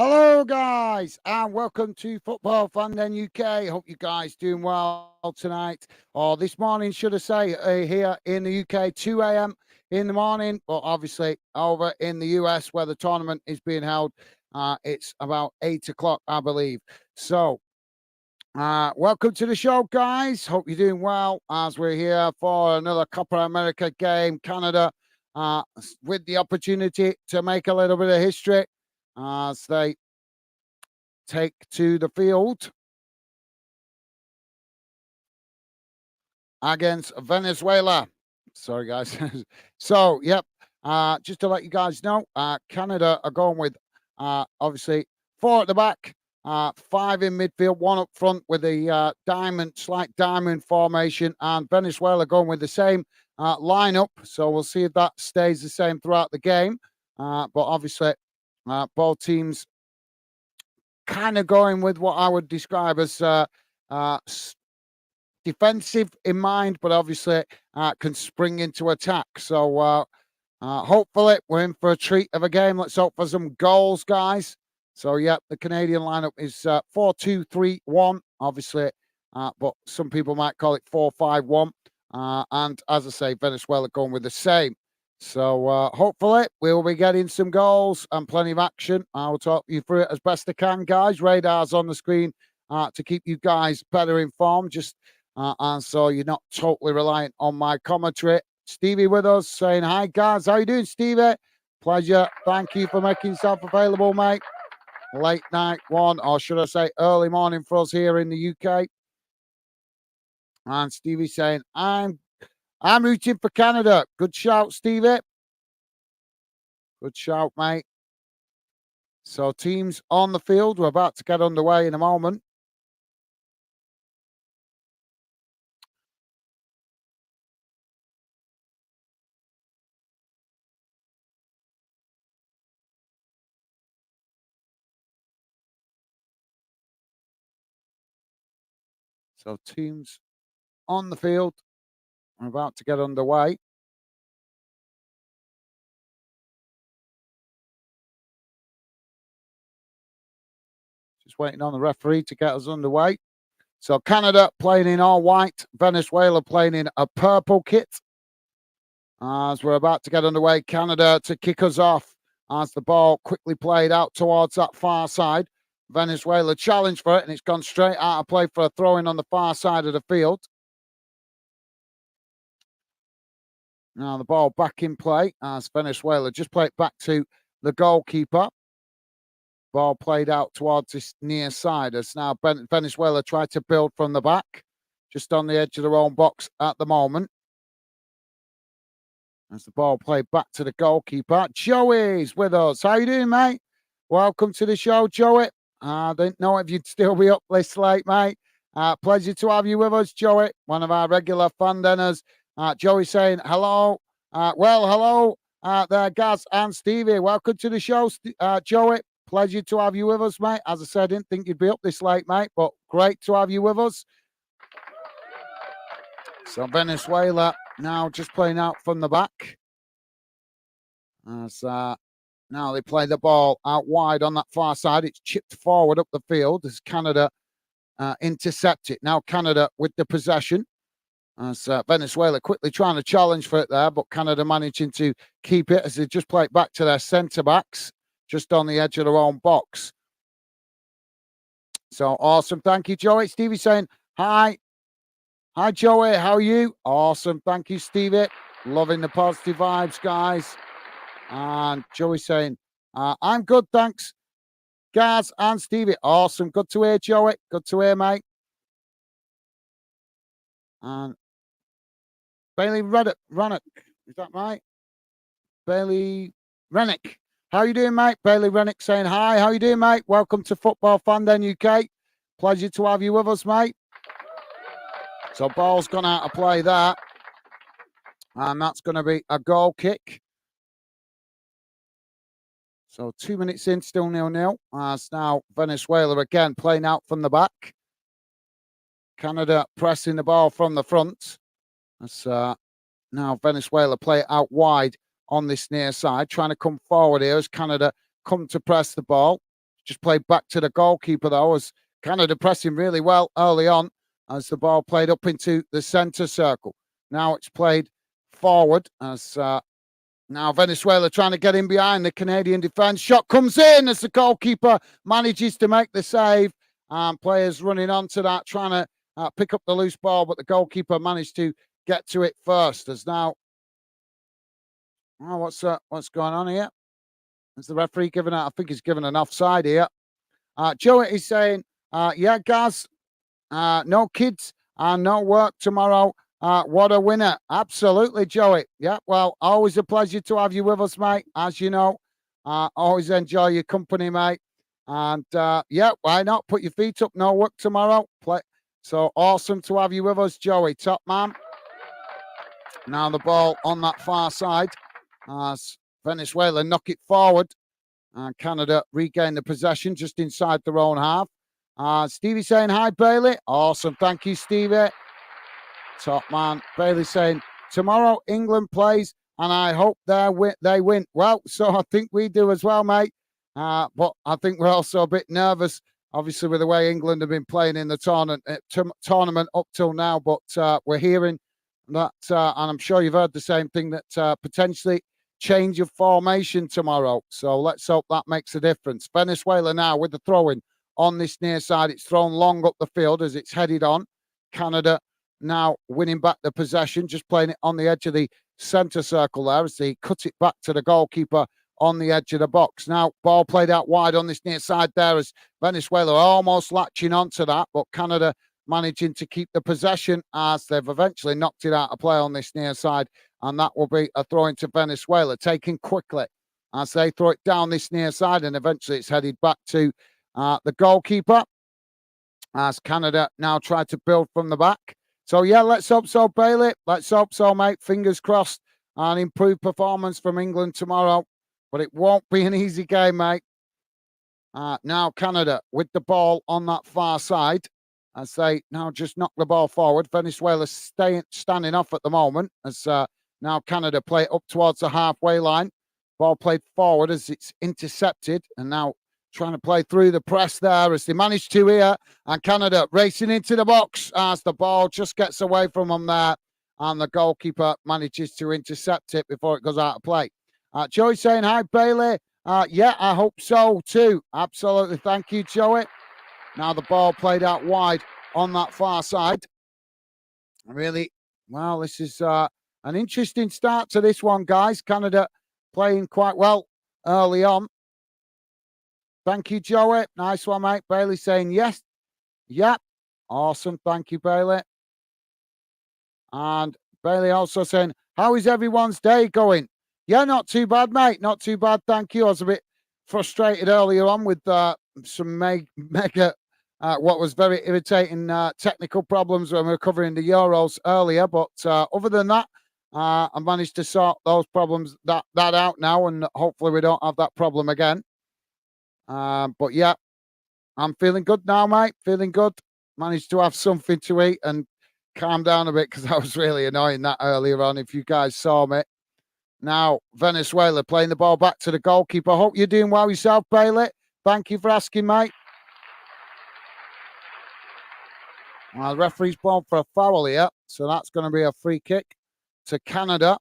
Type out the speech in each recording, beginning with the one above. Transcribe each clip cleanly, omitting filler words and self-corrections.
Hello, guys, and welcome to Football Fandom UK. Hope you guys doing well tonight, or this morning, should I say, here in the UK, 2 a.m. in the morning. But obviously, over in the US, where the tournament is being held, it's about 8 o'clock, I believe. So, welcome to the show, guys. Hope you're doing well as we're here for another Copa America game. Canada, with the opportunity to make a little bit of history as they take to the field against Venezuela. Sorry, guys. So, yep. Just to let you guys know, Canada are going with obviously four at the back, five in midfield, one up front with a slight diamond formation, and Venezuela going with the same lineup. So we'll see if that stays the same throughout the game. But obviously, both teams kind of going with what I would describe as defensive in mind, but obviously can spring into attack. So hopefully we're in for a treat of a game. Let's hope for some goals, guys. So yeah, the Canadian lineup is 4-2-3-1, obviously, but some people might call it 4-5-1. And as I say, Venezuela going with the same. So hopefully we'll be getting some goals and plenty of action. I will talk you through it as best I can, guys. Radars on the screen to keep you guys better informed. And so you're not totally reliant on my commentary. Stevie with us saying, hi, guys. How you doing, Stevie? Pleasure. Thank you for making yourself available, mate. Late night one, or should I say early morning for us here in the UK. And Stevie saying, I'm rooting for Canada. Good shout, Stevie. Good shout, mate. So teams on the field. We're about to get underway in a moment. So teams on the field. We're about to get underway. Just waiting on the referee to get us underway. So Canada playing in all white, Venezuela playing in a purple kit. As we're about to get underway, Canada to kick us off as the ball quickly played out towards that far side. Venezuela challenged for it, and it's gone straight out of play for a throw-in on the far side of the field. Now the ball back in play as Venezuela just play it back to the goalkeeper. Ball played out towards this near side as now Venezuela tried to build from the back, just on the edge of their own box at the moment. As the ball played back to the goalkeeper. Joey's with us. How you doing, mate? Welcome to the show, Joey. I didn't know if you'd still be up this late, mate. Pleasure to have you with us, Joey, one of our regular fan dinners. Joey saying hello. Hello there, Gaz and Stevie. Welcome to the show, Joey. Pleasure to have you with us, mate. As I said, I didn't think you'd be up this late, mate, but great to have you with us. So Venezuela now just playing out from the back. As now they play the ball out wide on that far side. It's chipped forward up the field as Canada intercept it. Now Canada with the possession. As Venezuela quickly trying to challenge for it there, but Canada managing to keep it as they just play it back to their centre-backs, just on the edge of their own box. So awesome. Thank you, Joey. Stevie saying, hi. Hi, Joey. How are you? Awesome. Thank you, Stevie. Loving the positive vibes, guys. And Joey saying, I'm good, thanks. Gaz and Stevie. Awesome. Good to hear, Joey. Good to hear, mate. And Bailey Rennick. Is that right? Bailey Rennick. How you doing, mate? Bailey Rennick saying hi. How you doing, mate? Welcome to Football Fandom UK. Pleasure to have you with us, mate. So ball's gone out of play there. And that's going to be a goal kick. So 2 minutes in, still 0-0. As now Venezuela again playing out from the back. Canada pressing the ball from the front. As now Venezuela play it out wide on this near side, trying to come forward here as Canada come to press the ball. Just played back to the goalkeeper, though. Was kind of depressing really well early on as the ball played up into the centre circle. Now it's played forward as now Venezuela trying to get in behind the Canadian defence. Shot comes in as the goalkeeper manages to make the save. Players running onto that, trying to pick up the loose ball, but the goalkeeper managed to get to it first. As now, oh, what's going on here? Is the referee giving out? I think he's giving an offside here. Joe is saying, yeah, Gaz, no kids and no work tomorrow. What a winner. Absolutely, Joey. Yeah, well, always a pleasure to have you with us, mate. As you know, always enjoy your company, mate. And yeah, why not? Put your feet up. No work tomorrow. Play. So awesome to have you with us, Joey. Top man. Now the ball on that far side as Venezuela knock it forward. And Canada regain the possession just inside their own half. Stevie saying, hi, Bailey. Awesome. Thank you, Stevie. Top man. Bailey saying, tomorrow England plays and I hope they win. Well, so I think we do as well, mate. But I think we're also a bit nervous, obviously, with the way England have been playing in the tournament up till now. But we're hearing that, and I'm sure you've heard the same thing, that potentially change of formation tomorrow. So let's hope that makes a difference. Venezuela now with the throw-in on this near side. It's thrown long up the field as it's headed on. Canada now winning back the possession, just playing it on the edge of the centre circle there as they cut it back to the goalkeeper on the edge of the box. Now, ball played out wide on this near side there as Venezuela almost latching onto that, but Canada managing to keep the possession as they've eventually knocked it out of play on this near side. And that will be a throw into Venezuela, taken quickly as they throw it down this near side. And eventually it's headed back to the goalkeeper as Canada now try to build from the back. So, yeah, let's hope so, Bailey. Let's hope so, mate. Fingers crossed. An improved performance from England tomorrow. But it won't be an easy game, mate. Now Canada with the ball on that far side as they now just knock the ball forward. Venezuela standing off at the moment as now Canada play it up towards the halfway line. Ball played forward as it's intercepted and now trying to play through the press there as they manage to here. And Canada racing into the box as the ball just gets away from them there. And the goalkeeper manages to intercept it before it goes out of play. Joey saying, hi, Bailey. Yeah, I hope so too. Absolutely. Thank you, Joey. Now the ball played out wide on that far side. Really, well, this is an interesting start to this one, guys. Canada playing quite well early on. Thank you, Joey. Nice one, mate. Bailey saying yes. Yep. Awesome. Thank you, Bailey. And Bailey also saying, how is everyone's day going? Yeah, not too bad, mate. Not too bad. Thank you. I was a bit frustrated earlier on with some mega, what was very irritating technical problems when we were covering the Euros earlier. But other than that, I managed to sort those problems that out now, and hopefully we don't have that problem again. But yeah, I'm feeling good now, mate. Feeling good. Managed to have something to eat and calm down a bit because I was really annoying that earlier on. If you guys saw me. Now, Venezuela playing the ball back to the goalkeeper. Hope you're doing well yourself, Bailey. Thank you for asking, mate. Well, the referee's blown for a foul here. So that's going to be a free kick to Canada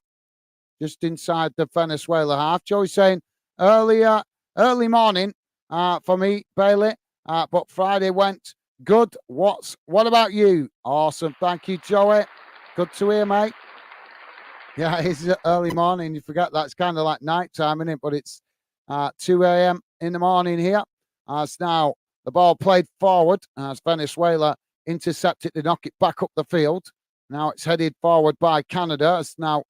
just inside the Venezuela half. Joey's saying early morning for me, Bailey. But Friday went good. What about you? Awesome. Thank you, Joey. Good to hear, mate. Yeah, it's early morning. You forget that's kind of like night time, isn't it? But it's 2 a.m. in the morning here. As now the ball played forward as Venezuela intercepted to knock it back up the field. Now it's headed forward by Canada. As now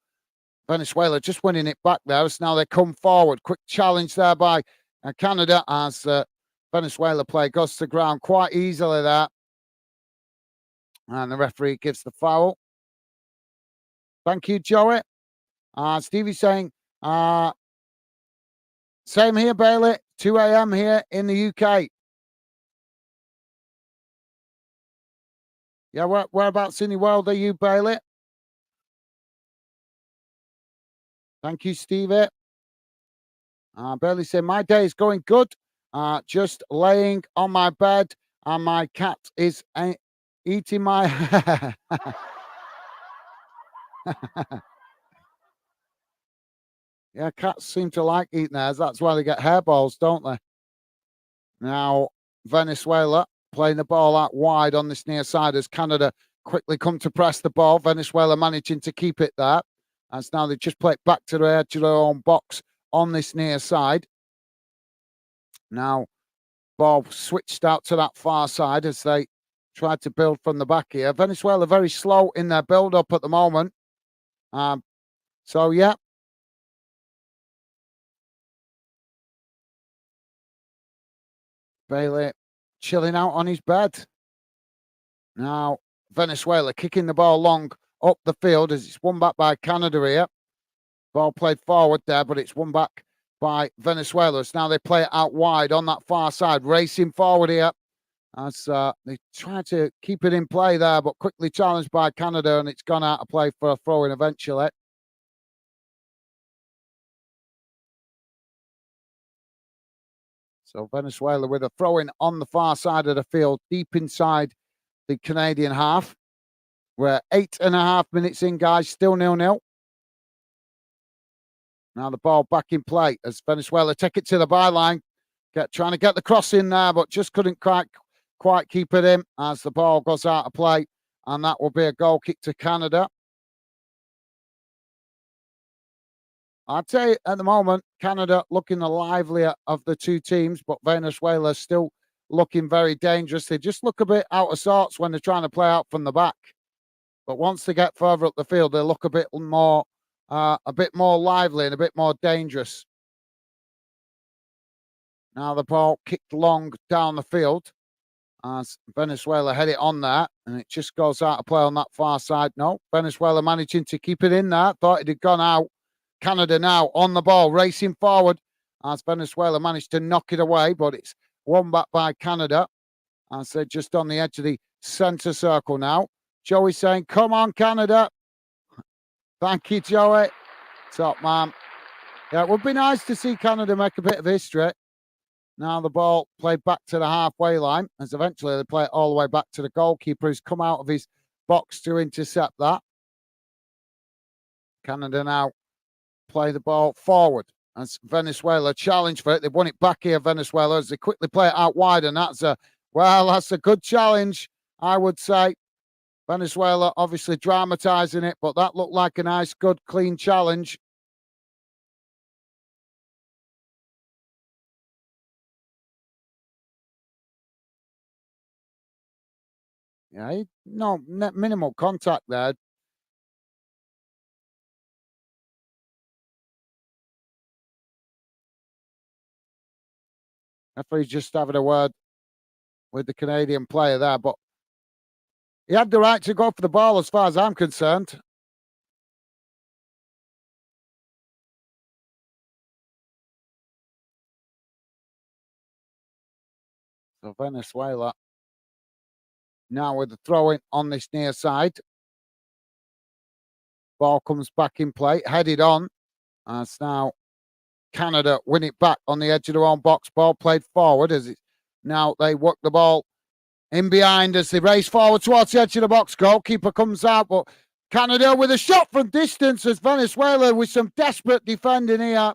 Venezuela just winning it back there. As now they come forward. Quick challenge there by Canada as Venezuela play goes to the ground quite easily there. And the referee gives the foul. Thank you, Joey. Stevie saying, same here, Bailey. 2 a.m. here in the UK. Yeah, whereabouts in the world are you, Bailey? Thank you, Stevie. Bailey saying, my day is going good. Just laying on my bed, and my cat is eating my hair. Yeah, cats seem to like eating theirs. That's why they get hairballs, don't they? Now, Venezuela playing the ball out wide on this near side as Canada quickly come to press the ball. Venezuela managing to keep it there. As now they just play it back to the edge of their own box on this near side. Now, ball switched out to that far side as they tried to build from the back here. Venezuela very slow in their build up at the moment. Um, so, yeah, Bailey chilling out on his bed. Now, Venezuela kicking the ball long up the field as it's won back by Canada here. Ball played forward there, but it's won back by Venezuela. So now they play it out wide on that far side, racing forward here as they try to keep it in play there, but quickly challenged by Canada, and it's gone out of play for a throw-in eventually. So Venezuela with a throw-in on the far side of the field, deep inside the Canadian half. We're 8.5 minutes in, guys, still 0-0. Now the ball back in play as Venezuela take it to the byline, trying to get the cross in there, but just couldn't quite keep it in as the ball goes out of play, and that will be a goal kick to Canada. I'd say at the moment, Canada looking the livelier of the two teams, but Venezuela still looking very dangerous. They just look a bit out of sorts when they're trying to play out from the back. But once they get further up the field, they look a bit more lively and a bit more dangerous. Now the ball kicked long down the field as Venezuela had it on there, and it just goes out of play on that far side. No, Venezuela managing to keep it in there. Thought it had gone out. Canada now on the ball, racing forward as Venezuela managed to knock it away, but it's won back by Canada. As they're just on the edge of the centre circle now. Joey saying, come on, Canada. Thank you, Joey. Top man. Yeah, it would be nice to see Canada make a bit of history. Now the ball played back to the halfway line as eventually they play it all the way back to the goalkeeper who's come out of his box to intercept that. Canada now play the ball forward as Venezuela challenge for it. They've won it back here, Venezuela, as they quickly play it out wide, and that's a good challenge, I would say. Venezuela obviously dramatising it, but that looked like a nice, good, clean challenge. Yeah, no, minimal contact there. Referee's just having a word with the Canadian player there, but he had the right to go for the ball as far as I'm concerned. So Venezuela now with the throw in on this near side. Ball comes back in play, headed on. As now Canada win it back on the edge of their own box. Ball played forward as it's now they work the ball in behind as they race forward towards the edge of the box. Goalkeeper comes out, but Canada with a shot from distance as Venezuela with some desperate defending here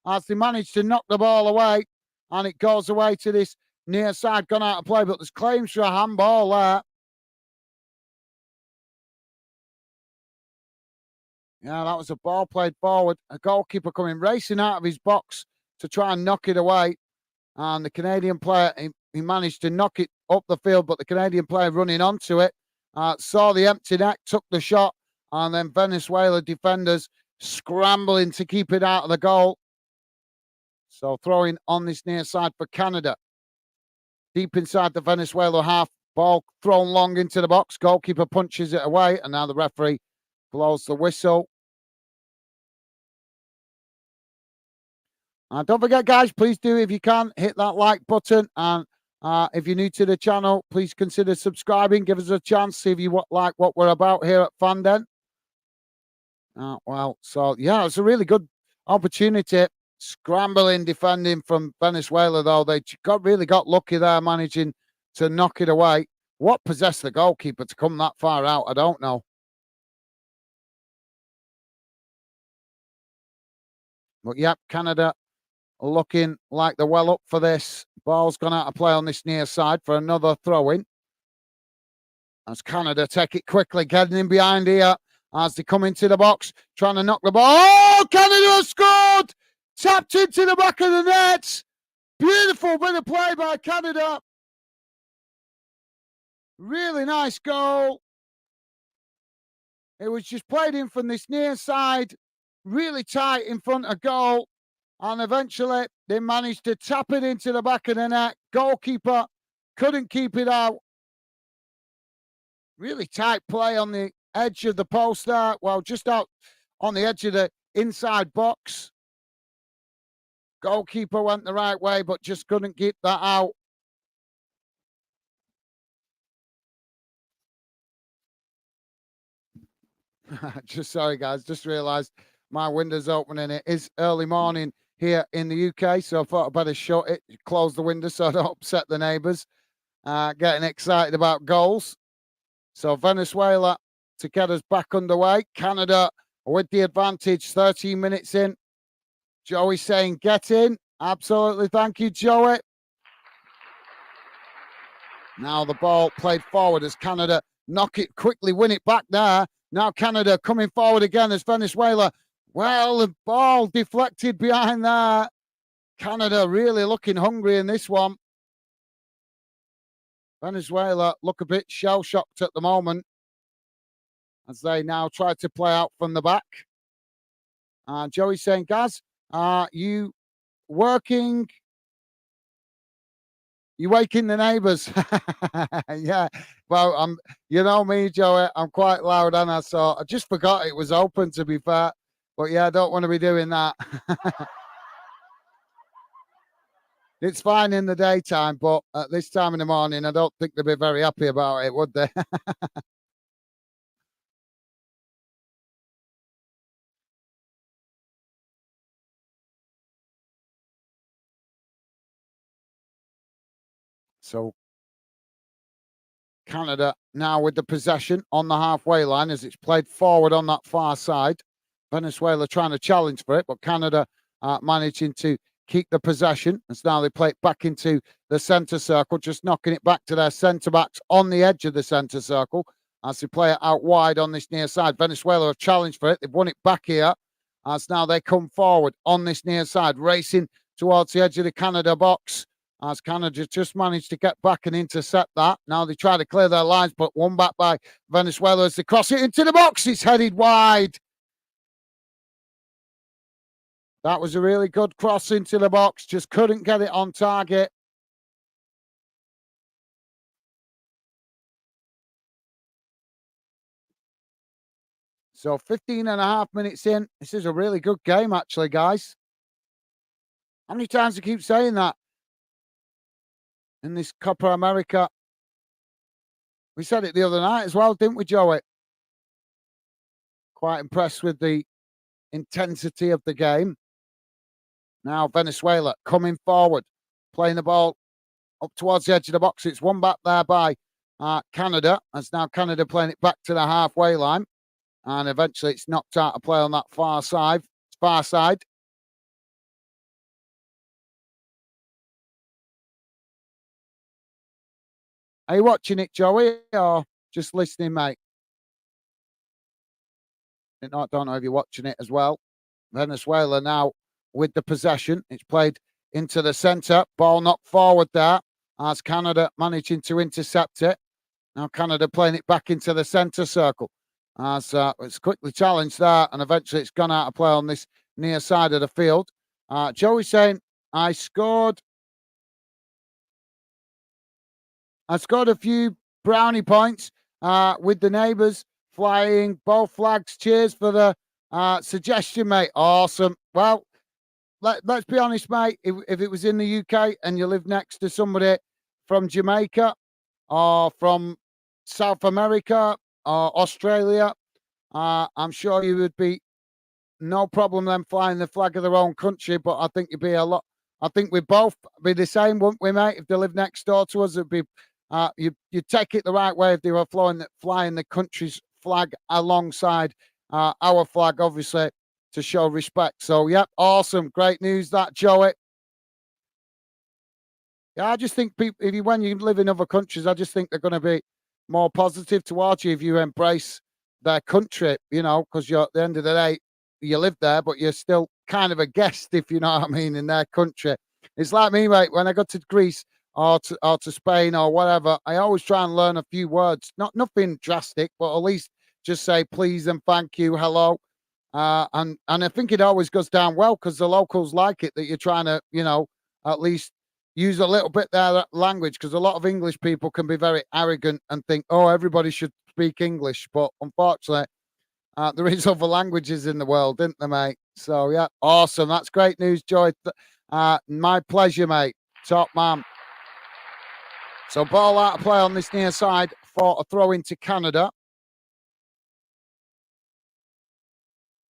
as they manage to knock the ball away, and it goes away to this near side, gone out of play, but there's claims for a handball there. Yeah, that was a ball played forward. A goalkeeper coming racing out of his box to try and knock it away. And the Canadian player, he managed to knock it up the field, but the Canadian player running onto it saw the empty net, took the shot, and then Venezuela defenders scrambling to keep it out of the goal. So throwing on this near side for Canada. Deep inside the Venezuela half, ball thrown long into the box. Goalkeeper punches it away, and now the referee blows the whistle. Don't forget, guys, please do, if you can, hit that like button. And if you're new to the channel, please consider subscribing. Give us a chance, see if you like what we're about here at Fanden. So, yeah, it's a really good opportunity Scrambling defending from Venezuela, though. They really got lucky there, managing to knock it away. What possessed the goalkeeper to come that far out? I don't know. But yep, Canada looking like they're well up for this. Ball's gone out of play on this near side for another throw in. As Canada take it quickly, getting in behind here as they come into the box, trying to knock the ball. Oh, Canada scored! Tapped into the back of the net. Beautiful bit of play by Canada. Really nice goal. It was just played in from this near side, really tight in front of goal. And eventually they managed to tap it into the back of the net. Goalkeeper couldn't keep it out. Really tight play on the edge of the post there. Well, just out on the edge of the inside box. Goalkeeper went the right way, but just couldn't keep that out. Just sorry, guys. Just realised my window's opening. It is early morning here in the UK, so I thought I'd better shut it, close the window so I don't upset the neighbours. Getting excited about goals. So Venezuela to get us back underway. Canada with the advantage, 13 minutes in. Joey saying, get in. Absolutely. Thank you, Joey. Now the ball played forward as Canada knock it quickly, win it back there. Now Canada coming forward again as Venezuela. Well, the ball deflected behind there. Canada really looking hungry in this one. Venezuela look a bit shell-shocked at the moment as they now try to play out from the back. Joey saying, Gaz, are you working? You waking the neighbours? Yeah. Well, you know me, Joey. I'm quite loud, and I just forgot it was open. To be fair, but yeah, I don't want to be doing that. It's fine in the daytime, but at this time in the morning, I don't think they'd be very happy about it, would they? So Canada now with the possession on the halfway line as it's played forward on that far side. Venezuela trying to challenge for it, but Canada managing to keep the possession. As now they play it back into the centre circle, just knocking it back to their centre backs on the edge of the centre circle as they play it out wide on this near side. Venezuela have challenged for it. They've won it back here as now they come forward on this near side, racing towards the edge of the Canada box. As Canada just managed to get back and intercept that. Now they try to clear their lines, but one back by Venezuela as they cross it into the box. It's headed wide. That was a really good cross into the box. Just couldn't get it on target. So 15 and a half minutes in. This is a really good game, actually, guys. How many times do I keep saying that? In this Copa America. We said it the other night as well, didn't we, Joey? Quite impressed with the intensity of the game. Now Venezuela coming forward, playing the ball up towards the edge of the box. It's one back there by Canada. As now Canada playing it back to the halfway line. And eventually it's knocked out of play on that far side. Are you watching it, Joey, or just listening, mate? I don't know if you're watching it as well. Venezuela now with the possession. It's played into the centre. Ball knocked forward there as Canada managing to intercept it. Now Canada playing it back into the centre circle as it's quickly challenged there, and eventually it's gone out of play on this near side of the field. Joey saying, I scored a few brownie points with the neighbours flying both flags. Cheers for the suggestion, mate. Awesome. Well, let's be honest, mate. If it was in the UK and you live next to somebody from Jamaica or from South America or Australia, I'm sure you would be no problem them flying the flag of their own country, but I think you'd be a lot. I think we'd both be the same, wouldn't we, mate? If they lived next door to us, it'd be you take it the right way if they were flying the country's flag alongside our flag, obviously, to show respect. So, yep, awesome, great news that, Joey. Yeah, I just think people, if you when you live in other countries, I just think they're going to be more positive towards you if you embrace their country. Because you're at the end of the day, you live there, but you're still kind of a guest, if you know what I mean, in their country. It's like me, mate. When I go to Greece or to Spain or whatever, I always try and learn a few words. Not nothing drastic, but at least just say please and thank you, hello. And I think it always goes down well because the locals like it that you're trying to, at least use a little bit their language because a lot of English people can be very arrogant and think, oh, everybody should speak English. But unfortunately, there is other languages in the world, isn't there, mate? So, yeah, awesome. That's great news, Joy. My pleasure, mate. Top man. So, ball out of play on this near side for a throw into Canada.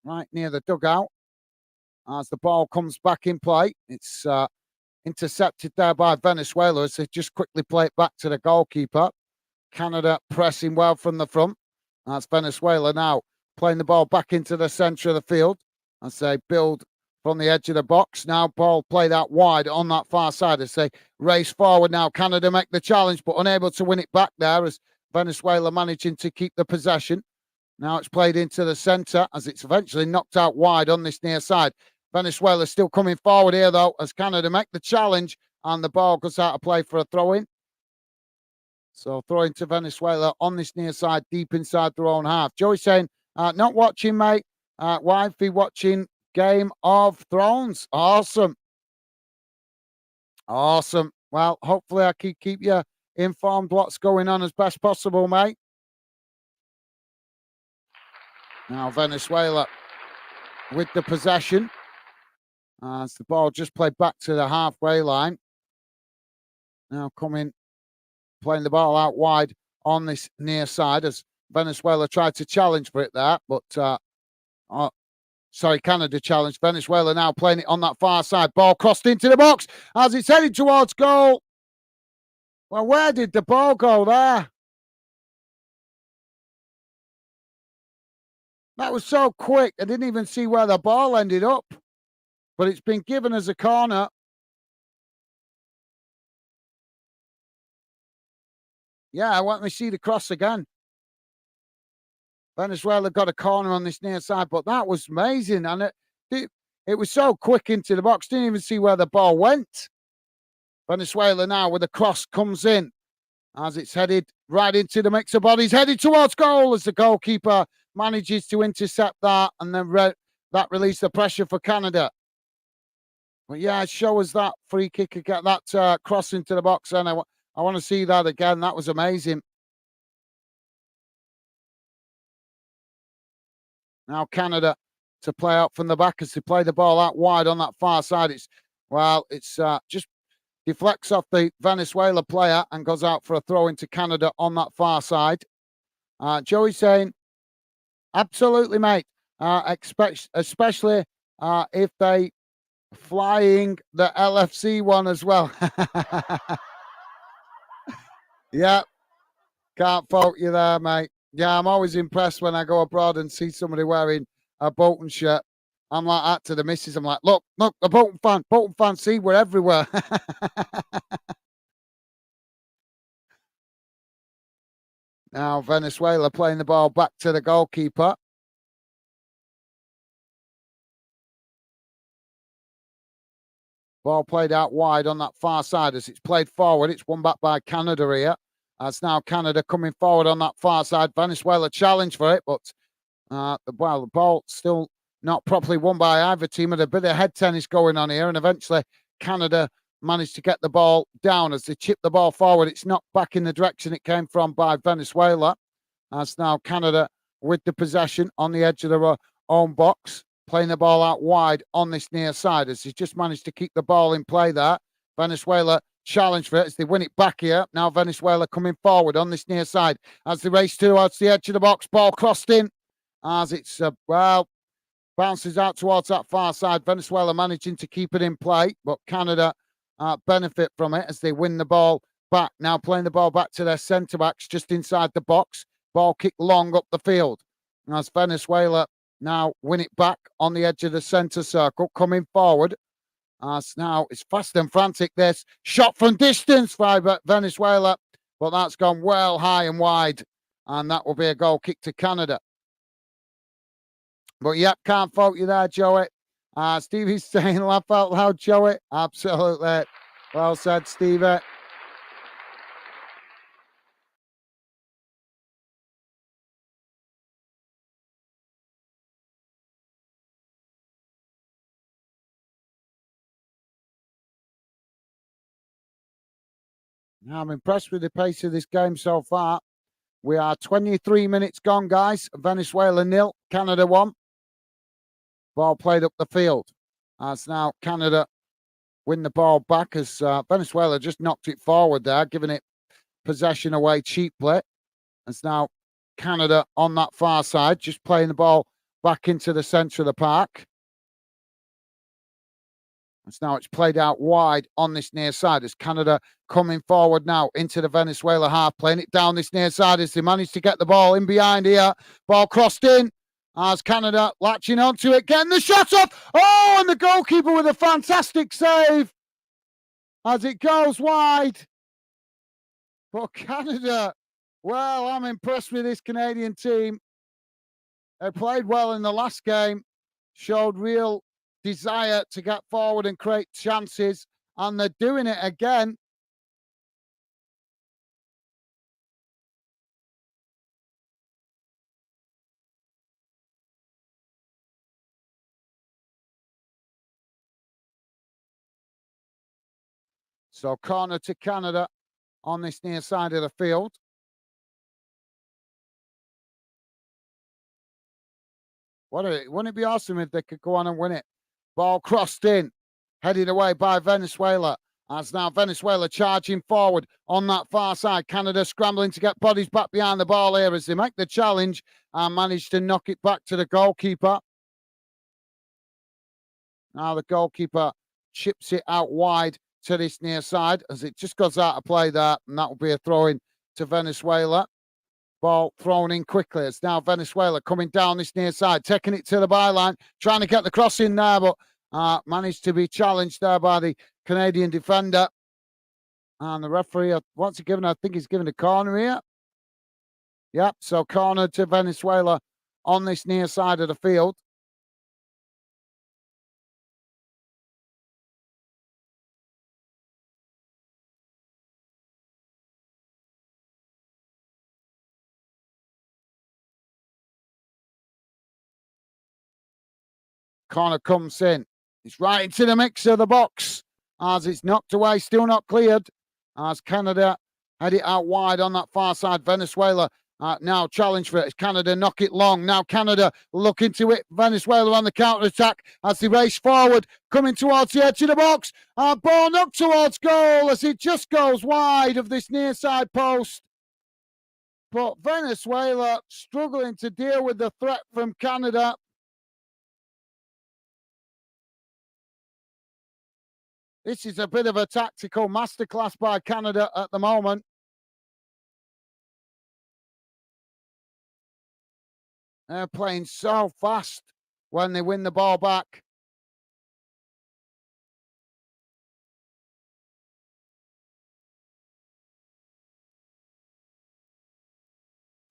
Right near the dugout. As the ball comes back in play, it's intercepted there by Venezuela as they just quickly play it back to the goalkeeper. Canada pressing well from the front. That's Venezuela now playing the ball back into the centre of the field as they build from the edge of the box. Now ball played out wide on that far side as they race forward now. Canada make the challenge but unable to win it back there as Venezuela managing to keep the possession. Now it's played into the centre as it's eventually knocked out wide on this near side. Venezuela still coming forward here, though, as Canada make the challenge and the ball goes out of play for a throw-in. So throwing to Venezuela on this near side, deep inside their own half. Joey saying, not watching, mate. Wifey watching Game of Thrones. Awesome. Awesome. Well, hopefully I can keep you informed what's going on as best possible, mate. Now Venezuela with the possession. As the ball just played back to the halfway line. Now playing the ball out wide on this near side as Venezuela tried to challenge for it there. But, Canada challenged. Venezuela now playing it on that far side. Ball crossed into the box as it's headed towards goal. Well, where did the ball go there? That was so quick. I didn't even see where the ball ended up. But it's been given as a corner. Yeah, I want to see the cross again. Venezuela got a corner on this near side, but that was amazing. And it was so quick into the box. Didn't even see where the ball went. Venezuela now with the cross comes in as it's headed right into the mix of bodies, headed towards goal as the goalkeeper manages to intercept that and then that released the pressure for Canada. But yeah, show us that free kick again, that cross into the box. And I want to see that again. That was amazing. Now Canada to play out from the back as they play the ball out wide on that far side. It's just deflects off the Venezuela player and goes out for a throw into Canada on that far side. Joey saying, absolutely, mate. Especially if they flying the LFC one as well. Yeah, can't fault you there, mate. Yeah, I'm always impressed when I go abroad and see somebody wearing a Bolton shirt. I'm like that to the missus. I'm like, look, a Bolton fan, see, we're everywhere. Now Venezuela playing the ball back to the goalkeeper. Ball played out wide on that far side as it's played forward. It's won back by Canada here. That's now Canada coming forward on that far side. Venezuela challenge for it, but the ball still not properly won by either team. And a bit of head tennis going on here. And eventually Canada managed to get the ball down as they chip the ball forward. It's knocked back in the direction it came from by Venezuela. That's now Canada with the possession on the edge of their own box, playing the ball out wide on this near side as they just managed to keep the ball in play there. Venezuela challenge for it as they win it back here. Now Venezuela coming forward on this near side as they race towards the edge of the box. Ball crossed in as it's, Bounces out towards that far side. Venezuela managing to keep it in play, but Canada benefit from it as they win the ball back. Now playing the ball back to their centre backs just inside the box. Ball kicked long up the field. As Venezuela now win it back on the edge of the centre circle, coming forward. As now it's fast and frantic. This shot from distance by Venezuela, but that's gone well high and wide, and that will be a goal kick to Canada. But yep, can't fault you there, Joey. Stevie's saying laugh out loud, Joey. Absolutely. Well said, Stevie. I'm impressed with the pace of this game so far. We are 23 minutes gone, guys. Venezuela 0, Canada 1. Ball played up the field. As now Canada win the ball back as Venezuela just knocked it forward there, giving it possession away cheaply. As now Canada on that far side, just playing the ball back into the centre of the park. And now it's played out wide on this near side as Canada coming forward now into the Venezuela half, playing it down this near side as they manage to get the ball in behind here. Ball crossed in as Canada latching onto it, getting the shot off. Oh, and the goalkeeper with a fantastic save as it goes wide. But Canada, well, I'm impressed with this Canadian team. They played well in the last game, showed real desire to get forward and create chances, and they're doing it again. So corner to Canada on this near side of the field. Wouldn't it be awesome if they could go on and win it? Ball crossed in, headed away by Venezuela. As now Venezuela charging forward on that far side. Canada scrambling to get bodies back behind the ball here as they make the challenge and manage to knock it back to the goalkeeper. Now the goalkeeper chips it out wide to this near side as it just goes out of play there, and that will be a throw in to Venezuela. Ball thrown in quickly. It's now Venezuela coming down this near side, taking it to the byline, trying to get the cross in there, but managed to be challenged there by the Canadian defender. And the referee, what's he given? I think he's given a corner here. Yep, so corner to Venezuela on this near side of the field. Corner comes in. It's right into the mix of the box as it's knocked away, still not cleared. As Canada head it out wide on that far side. Venezuela now challenge for it. As Canada knock it long. Now Canada look into it. Venezuela on the counter attack as they race forward, coming towards the edge of the box. Ball knocked towards goal as it just goes wide of this near side post. But Venezuela struggling to deal with the threat from Canada. This is a bit of a tactical masterclass by Canada at the moment. They're playing so fast when they win the ball back.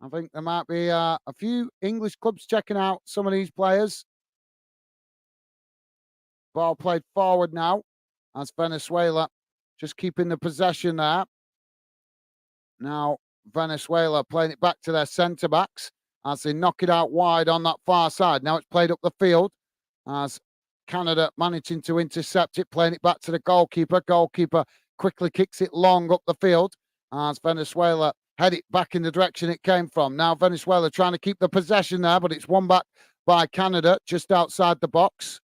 I think there might be a few English clubs checking out some of these players. Ball played forward now as Venezuela just keeping the possession there. Now Venezuela playing it back to their centre backs as they knock it out wide on that far side. Now it's played up the field as Canada managing to intercept it, playing it back to the goalkeeper. Goalkeeper quickly kicks it long up the field as Venezuela head it back in the direction it came from. Now Venezuela trying to keep the possession there, but it's won back by Canada just outside the box.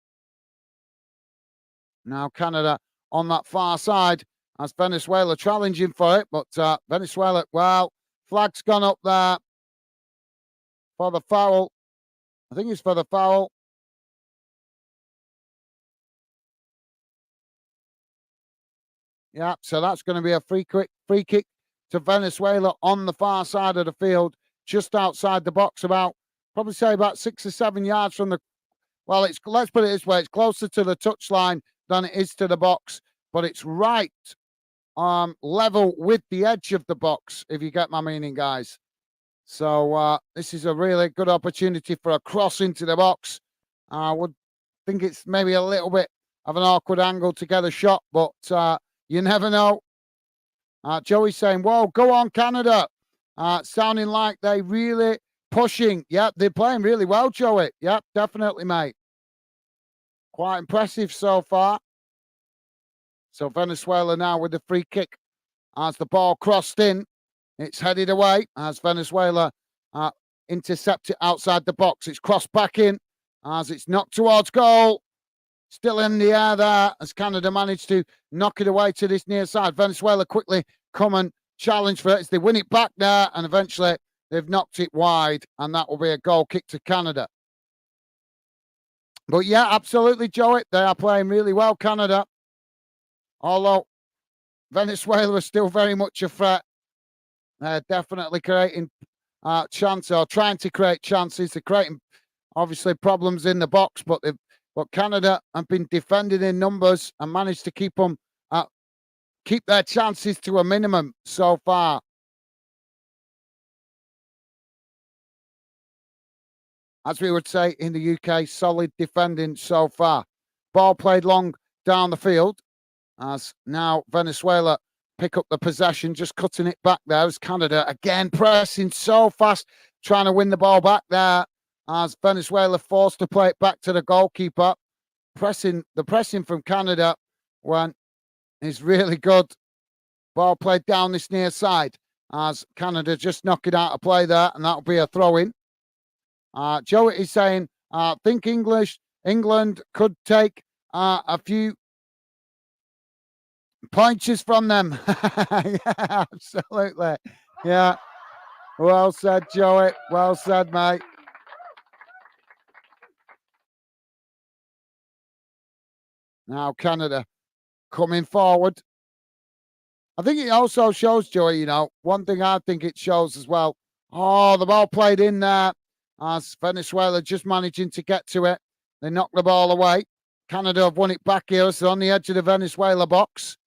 Now Canada on that far side as Venezuela challenging for it, but Venezuela, well, flag's gone up there for the foul. I think it's for the foul. Yeah, so that's going to be a free kick to Venezuela on the far side of the field, just outside the box, about probably say about 6 or 7 yards from the. Well, it's let's put it this way: it's closer to the touchline than it is to the box, but it's right level with the edge of the box. If you get my meaning, guys. So this is a really good opportunity for a cross into the box. I would think it's maybe a little bit of an awkward angle to get a shot, but you never know. Joey's saying, whoa, go on, Canada. Sounding like they really pushing. Yep, they're playing really well, Joey. Yep, definitely, mate. Quite impressive so far. So Venezuela now with the free kick as the ball crossed in. It's headed away as Venezuela intercept it outside the box. It's crossed back in as it's knocked towards goal. Still in the air there as Canada managed to knock it away to this near side. Venezuela quickly come and challenge for it as they win it back there, and eventually they've knocked it wide, and that will be a goal kick to Canada. But yeah, absolutely, Joey. They are playing really well, Canada. Although Venezuela is still very much a threat. They're definitely creating chances, or trying to create chances. They're creating, obviously, problems in the box, but Canada have been defending in numbers and managed to keep their chances to a minimum so far. As we would say in the UK, solid defending so far. Ball played long down the field as now Venezuela pick up the possession, just cutting it back there as Canada again pressing so fast, trying to win the ball back there as Venezuela forced to play it back to the goalkeeper. The pressing from Canada is really good. Ball played down this near side as Canada just knock it out of play there, and that'll be a throw in. Joe is saying, think England could take a few pointers from them. Yeah, absolutely. Yeah. Well said, Joey. Well said, mate. Now Canada coming forward. I think it also shows, Joey, one thing I think it shows as well. Oh, the ball played in there as Venezuela just managing to get to it. They knocked the ball away. Canada have won it back here. So on the edge of the Venezuela box.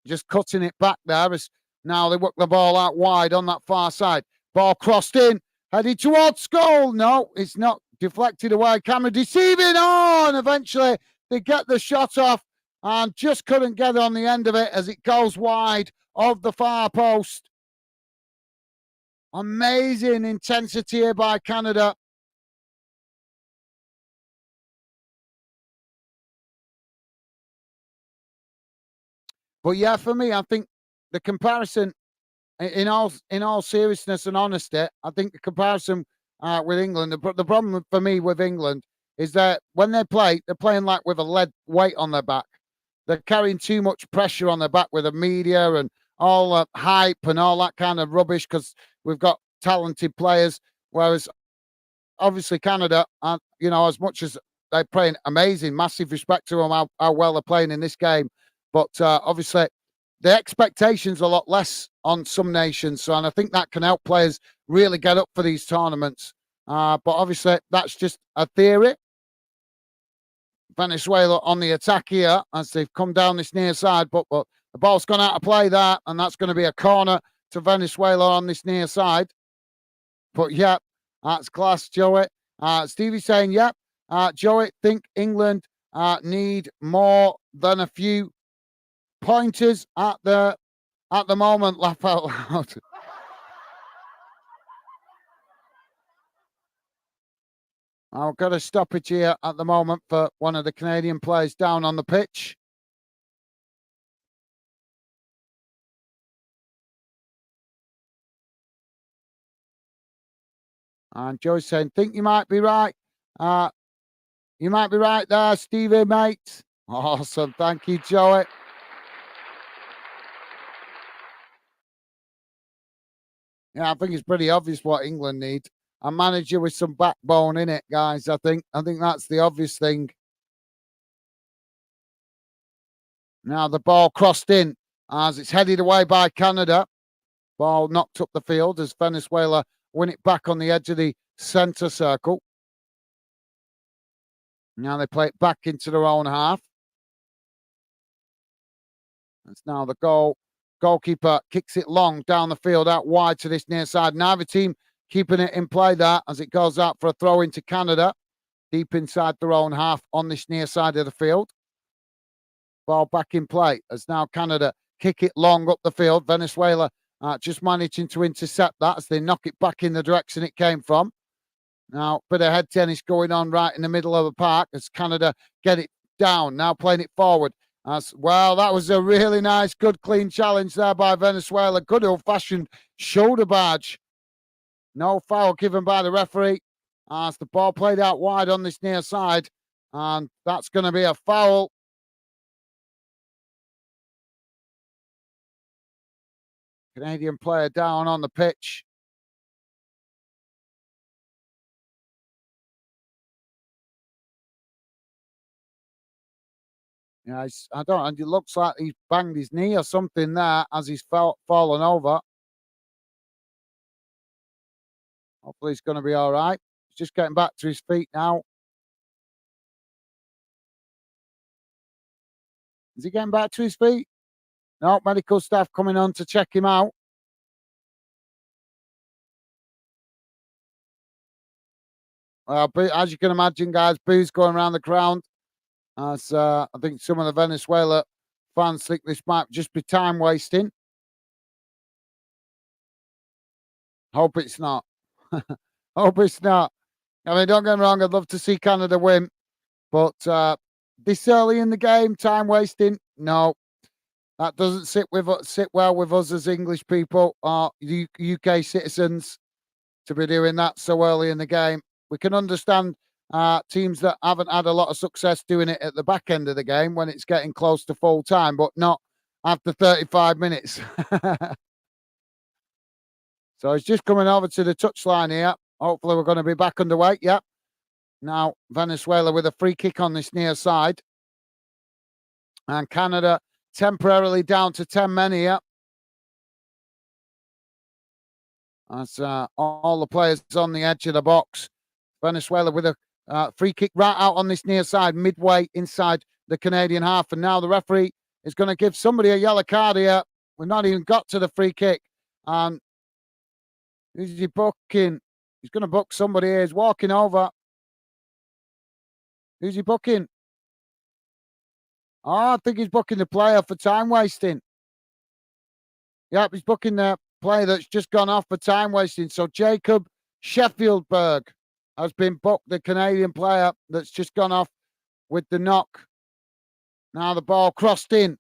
Just cutting it back there as now they work the ball out wide on that far side. Ball crossed in, headed towards goal. No, it's not. Deflected away. Camera deceiving on. Eventually, they get the shot off and just couldn't get on the end of it as it goes wide of the far post. Amazing intensity here by Canada. But yeah, for me, I think the comparison, in all seriousness and honesty, I think the comparison with England, the problem for me with England is that when they play, they're playing like with a lead weight on their back. They're carrying too much pressure on their back with the media and all the hype and all that kind of rubbish because we've got talented players. Whereas obviously Canada, as much as they're playing amazing, massive respect to them how well they're playing in this game, but obviously the expectations are a lot less on some nations. So, and I think that can help players really get up for these tournaments. But obviously, that's just a theory. Venezuela on the attack here as they've come down this near side, but the ball's gone out of play there, and that's going to be a corner to Venezuela on this near side. But yeah, that's class, Joey. Stevie saying, yep, Joey, think England need more than a few pointers at the moment. Laugh out loud. I've got a stoppage here at the moment for one of the Canadian players down on the pitch. And Joe's saying, think you might be right. You might be right there, Stevie, mate. Awesome. Thank you, Joey. Yeah, I think it's pretty obvious what England need. A manager with some backbone in it, guys. I think that's the obvious thing. Now the ball crossed in as it's headed away by Canada. Ball knocked up the field as Venezuela win it back on the edge of the centre circle. Now they play it back into their own half. It's now the goalkeeper kicks it long down the field out wide to this near side. Neither team keeping it in play there as it goes out for a throw into Canada. Deep inside their own half on this near side of the field. Ball back in play as now Canada kick it long up the field. Venezuela just managing to intercept that as they knock it back in the direction it came from. Now, bit of head tennis going on right in the middle of the park as Canada get it down. Now playing it forward. As well, that was a really nice, good, clean challenge there by Venezuela. Good old-fashioned shoulder barge. No foul given by the referee as the ball played out wide on this near side. And that's going to be a foul. Canadian player down on the pitch. Yeah, I don't know. It looks like he's banged his knee or something there as he's fallen over. Hopefully he's going to be all right. He's just getting back to his feet now. Is he getting back to his feet? No, medical staff coming on to check him out. As you can imagine, guys, boos going around the ground. As I think some of the Venezuela fans think this might just be time wasting. Hope it's not. Hope it's not. I mean, don't get me wrong, I'd love to see Canada win. But this early in the game, time wasting, no. That doesn't sit well with us as English people or UK citizens to be doing that so early in the game. We can understand teams that haven't had a lot of success doing it at the back end of the game when it's getting close to full time, but not after 35 minutes. So it's just coming over to the touchline here. Hopefully we're going to be back underway. Yep. Now Venezuela with a free kick on this near side. And Canada temporarily down to 10 men here. That's all the players on the edge of the box. Venezuela with a free kick right out on this near side, midway inside the Canadian half. And now the referee is going to give somebody a yellow card here. We've not even got to the free kick. And who's he booking? He's going to book somebody here. He's walking over. Who's he booking? Oh, I think he's booking the player for time wasting. Yep, he's booking the player that's just gone off for time wasting. So Jacob Sheffieldberg has been booked, the Canadian player that's just gone off with the knock. Now the ball crossed in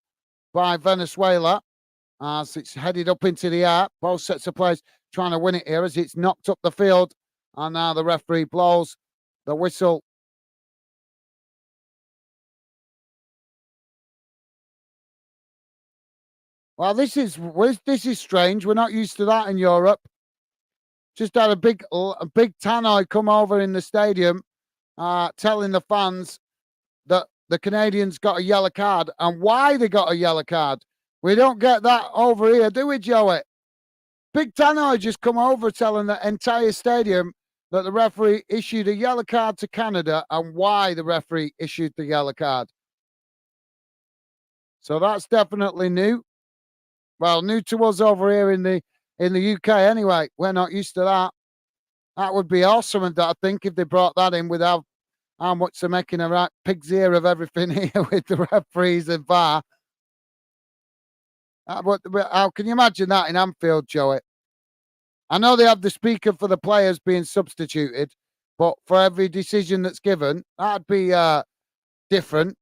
by Venezuela as it's headed up into the air. Both sets of players trying to win it here as it's knocked up the field. And now the referee blows the whistle. Well, this is strange. We're not used to that in Europe. Just had a big tannoy come over in the stadium, telling the fans that the Canadians got a yellow card and why they got a yellow card. We don't get that over here, do we, Joey? Big tannoy just come over telling the entire stadium that the referee issued a yellow card to Canada and why the referee issued the yellow card. So that's definitely new. Well, new to us over here in the UK anyway. We're not used to that. That would be awesome, and I think if they brought that in with how much they're making a right pig's ear of everything here with the referees and VAR. How can you imagine that in Anfield, Joey? I know they have the speaker for the players being substituted, but for every decision that's given, that'd be different.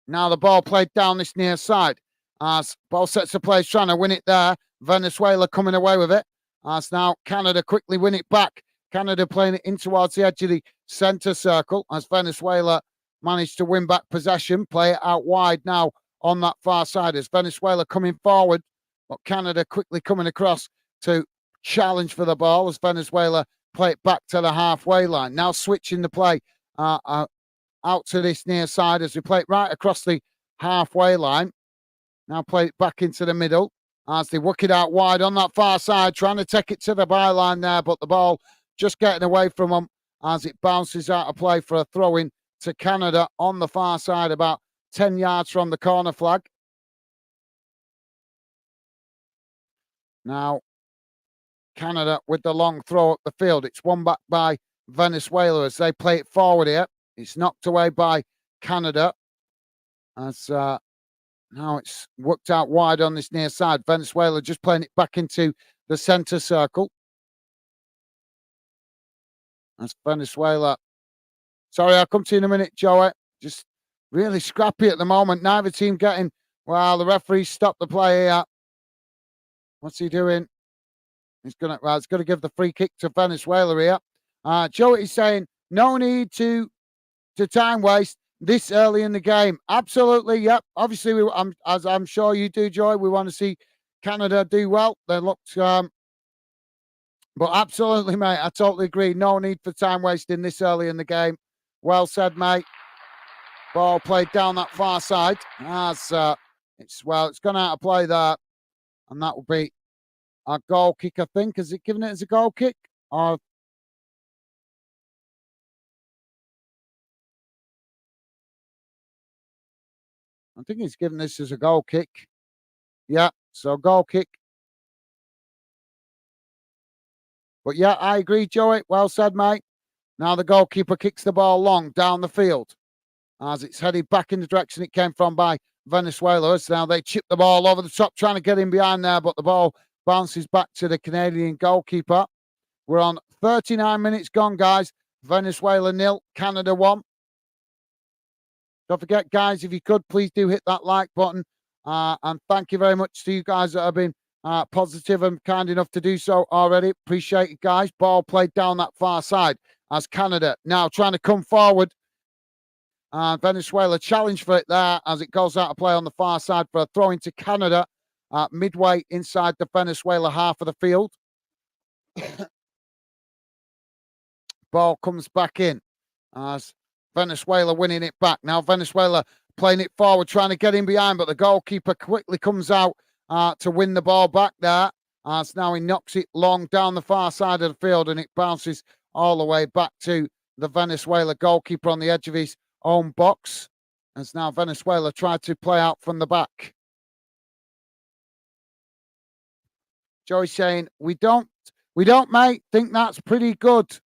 Now the ball played down this near side. As both sets of players trying to win it there. Venezuela coming away with it. As now Canada quickly win it back. Canada playing it in towards the edge of the centre circle as Venezuela managed to win back possession. Play it out wide now on that far side as Venezuela coming forward. But Canada quickly coming across to challenge for the ball as Venezuela play it back to the halfway line. Now switching the play out to this near side as we play it right across the halfway line. Now play it back into the middle as they work it out wide on that far side, trying to take it to the byline there, but the ball just getting away from them as it bounces out of play for a throw-in to Canada on the far side, about 10 yards from the corner flag. Now, Canada with the long throw up the field. It's won back by Venezuela as they play it forward here. It's knocked away by Canada as now it's worked out wide on this near side. Venezuela just playing it back into the centre circle. That's Venezuela. Sorry, I'll come to you in a minute, Joey. Just really scrappy at the moment. Neither team getting, well, the referee stopped the play here. What's he doing? He's going to give the free kick to Venezuela here. Joey's saying no need to time waste this early in the game. Absolutely, yep. Obviously, as I'm sure you do, Joy, we want to see Canada do well. They looked, but absolutely, mate, I totally agree. No need for time wasting this early in the game. Well said, mate. Ball played down that far side. As it's gone out of play there, and that will be a goal kick, I think. Has it given it as a goal kick? Or I think he's given this as a goal kick. Yeah, so goal kick. But yeah, I agree, Joey. Well said, mate. Now the goalkeeper kicks the ball long down the field as it's headed back in the direction it came from by Venezuela. So now they chip the ball over the top, trying to get in behind there, but the ball bounces back to the Canadian goalkeeper. We're on 39 minutes gone, guys. Venezuela 0, Canada 1. Don't forget, guys, if you could, please do hit that like button. And thank you very much to you guys that have been positive and kind enough to do so already. Appreciate it, guys. Ball played down that far side as Canada now trying to come forward. Venezuela challenge for it there as it goes out of play on the far side for a throw into Canada midway inside the Venezuela half of the field. Ball comes back in as Venezuela winning it back. Now Venezuela playing it forward, trying to get in behind, but the goalkeeper quickly comes out to win the ball back there. As now he knocks it long down the far side of the field and it bounces all the way back to the Venezuela goalkeeper on the edge of his own box. As now Venezuela tried to play out from the back. Joey saying, we don't, mate, think that's pretty good.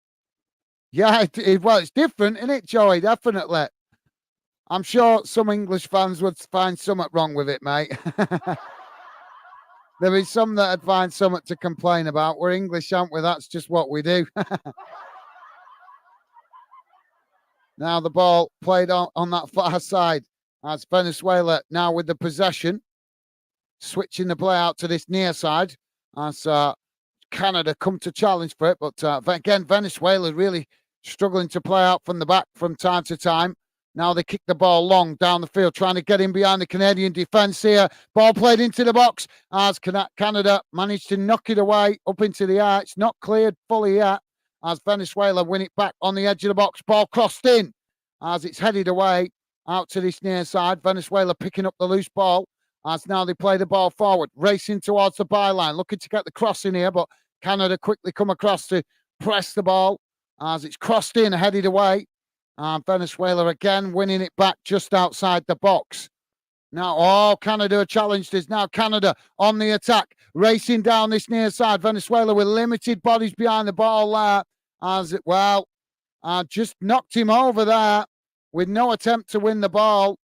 Yeah, it's different, isn't it, Joey? Definitely. I'm sure some English fans would find something wrong with it, mate. There'll be some that'd find something to complain about. We're English, aren't we? That's just what we do. Now the ball played on that far side as Venezuela now with the possession, switching the play out to this near side as Canada come to challenge for it. But again, Venezuela really struggling to play out from the back from time to time. Now they kick the ball long down the field, trying to get in behind the Canadian defence here. Ball played into the box as Canada managed to knock it away up into the air. It's not cleared fully yet as Venezuela win it back on the edge of the box. Ball crossed in as it's headed away out to this near side. Venezuela picking up the loose ball as now they play the ball forward, racing towards the byline, looking to get the cross in here, but Canada quickly come across to press the ball as it's crossed in, headed away. Venezuela again winning it back just outside the box. Now, Canada challenged us. Now Canada on the attack, racing down this near side. Venezuela with limited bodies behind the ball there. As it, just knocked him over there with no attempt to win the ball.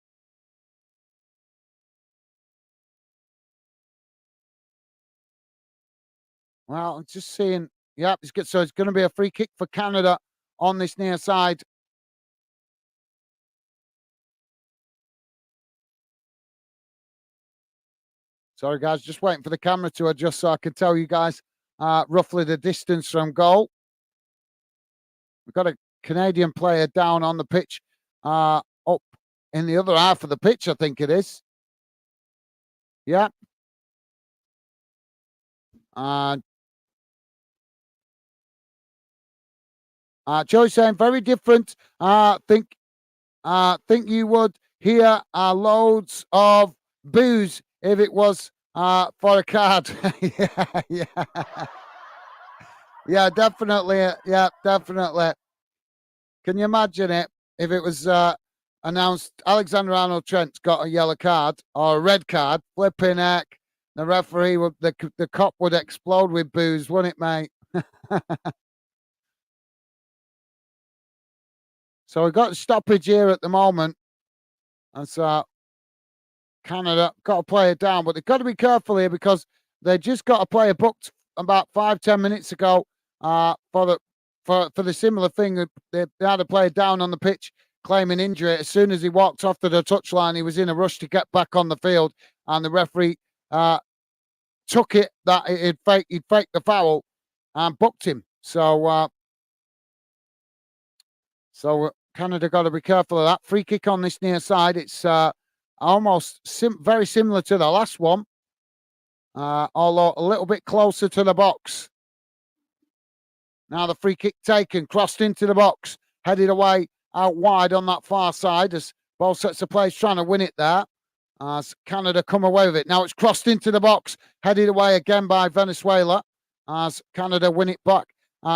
Well, I'm just seeing, yep, it's good. So it's going to be a free kick for Canada on this near side. Sorry, guys, just waiting for the camera to adjust so I can tell you guys roughly the distance from goal. We've got a Canadian player down on the pitch, up in the other half of the pitch, I think it is. Yeah. Joe's saying very different. Think you would hear loads of boos if it was for a card. Yeah, yeah. Yeah, definitely. Yeah, definitely. Can you imagine it if it was announced Alexander-Arnold Trent's got a yellow card or a red card? Flipping heck. The referee would, the cop would explode with boos, wouldn't it, mate? So we've got a stoppage here at the moment. And so Canada got to play it down, but they've got to be careful here because they just got a player booked about 5-10 minutes ago for the similar thing. They had a player down on the pitch claiming injury. As soon as he walked off to the touchline, he was in a rush to get back on the field, and the referee took it that he'd faked the foul and booked him. So Canada got to be careful of that. Free kick on this near side. It's almost very similar to the last one, although a little bit closer to the box. Now the free kick taken, crossed into the box, headed away out wide on that far side as both sets of players trying to win it there. As Canada come away with it. Now it's crossed into the box, headed away again by Venezuela as Canada win it back,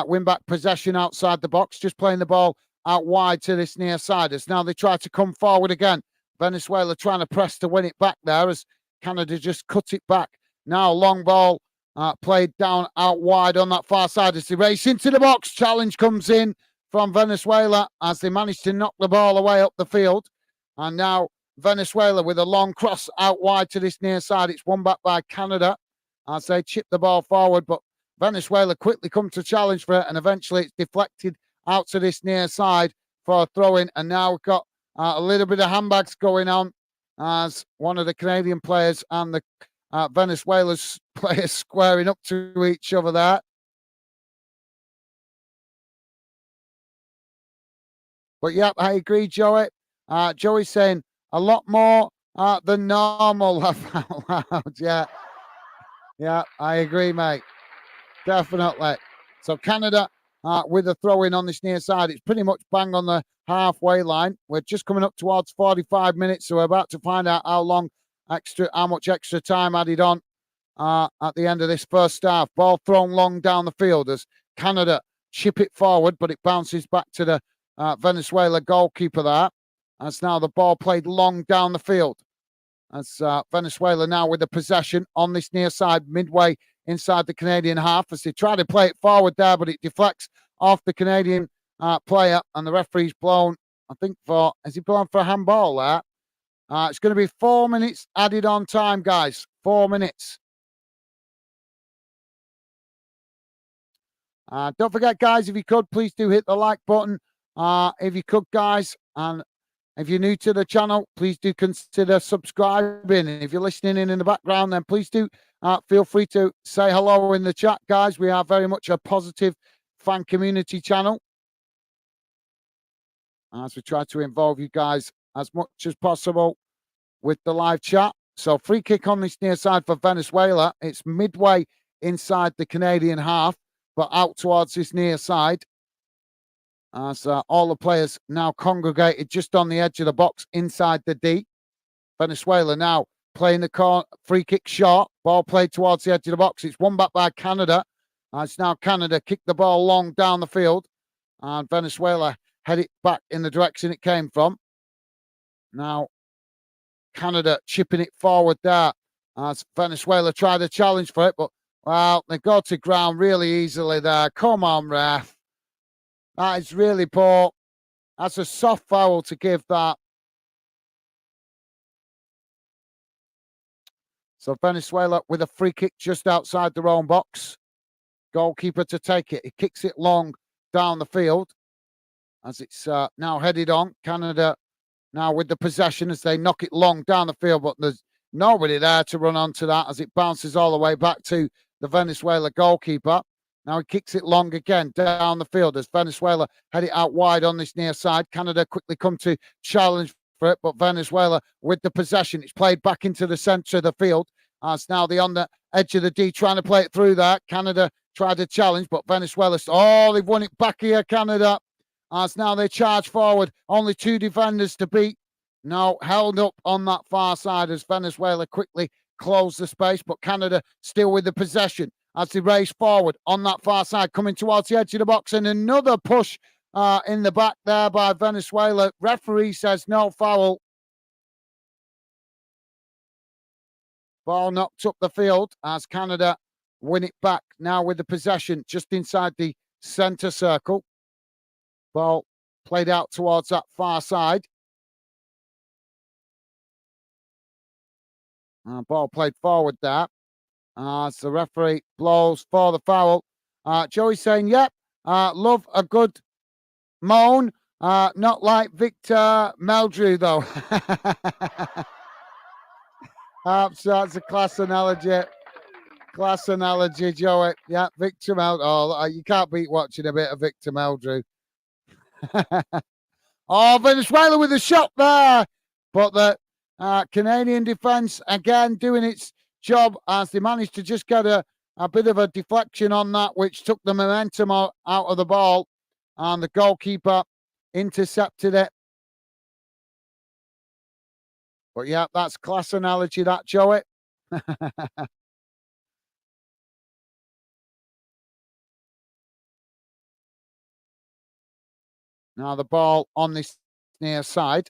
win back possession outside the box, just playing the ball out wide to this near side. As now they try to come forward again. Venezuela trying to press to win it back there as Canada just cut it back. Now long ball played down out wide on that far side as they race into the box. Challenge comes in from Venezuela as they manage to knock the ball away up the field. And now Venezuela with a long cross out wide to this near side. It's won back by Canada as they chip the ball forward, but Venezuela quickly come to challenge for it, and eventually it's deflected out to this near side for a throw-in. And now we've got a little bit of handbags going on as one of the Canadian players and the Venezuela's players squaring up to each other there. But yeah, I agree, Joey. Joey's saying a lot more than normal. Yeah. Yeah, I agree, mate. Definitely. So Canada with a throw-in on this near side. It's pretty much bang on the halfway line. We're just coming up towards 45 minutes, so we're about to find out how much extra time added on at the end of this first half. Ball thrown long down the field as Canada chip it forward, but it bounces back to the Venezuela goalkeeper there. As now the ball played long down the field. As Venezuela now with the possession on this near side, midway inside the Canadian half, as they try to play it forward there, but it deflects off the Canadian player, and the referee's blown, I think, has he blown for a handball there? It's going to be 4 minutes added on time, guys. 4 minutes. Don't forget, guys, if you could, please do hit the like button. If you could, guys, and if you're new to the channel, please do consider subscribing. And if you're listening in the background, then please do feel free to say hello in the chat, guys. We are very much a positive fan community channel, as we try to involve you guys as much as possible with the live chat. So free kick on this near side for Venezuela. It's midway inside the Canadian half, but out towards this near side. As all the players now congregated just on the edge of the box inside the D. Venezuela now playing the free kick short. Ball played towards the edge of the box. It's won back by Canada. It's now Canada kick the ball long down the field. And Venezuela head it back in the direction it came from. Now Canada chipping it forward there. As Venezuela tried to challenge for it, but, well, they go to ground really easily there. Come on, ref. That is really poor. That's a soft foul to give that. So Venezuela with a free kick just outside their own box. Goalkeeper to take it. He kicks it long down the field as it's now headed on. Canada now with the possession as they knock it long down the field, but there's nobody there to run onto that as it bounces all the way back to the Venezuela goalkeeper. Now he kicks it long again down the field as Venezuela head it out wide on this near side. Canada quickly come to challenge for it, but Venezuela with the possession. It's played back into the centre of the field. As now they're on the edge of the D trying to play it through there. Canada tried to challenge, but Venezuela, they've won it back here, Canada. As now they charge forward. Only two defenders to beat. No, held up on that far side as Venezuela quickly closed the space, but Canada still with the possession as they race forward on that far side, coming towards the edge of the box, and another push in the back there by Venezuela. Referee says no foul. Ball knocked up the field as Canada win it back now with the possession just inside the centre circle. Ball played out towards that far side. Ball played forward there as the referee blows for the foul. Joey's saying, yep, love a good moan. Not like Victor Meldrew, though. So that's a class analogy. Class analogy, Joey. Yeah, Victor Meldrew. Oh, you can't beat watching a bit of Victor Meldrew. Oh, Venezuela with a shot there. But the Canadian defence, again, doing its job as they managed to just get a bit of a deflection on that, which took the momentum out of the ball. And the goalkeeper intercepted it. But yeah, that's class analogy, that, Joey. Now the ball on this near side.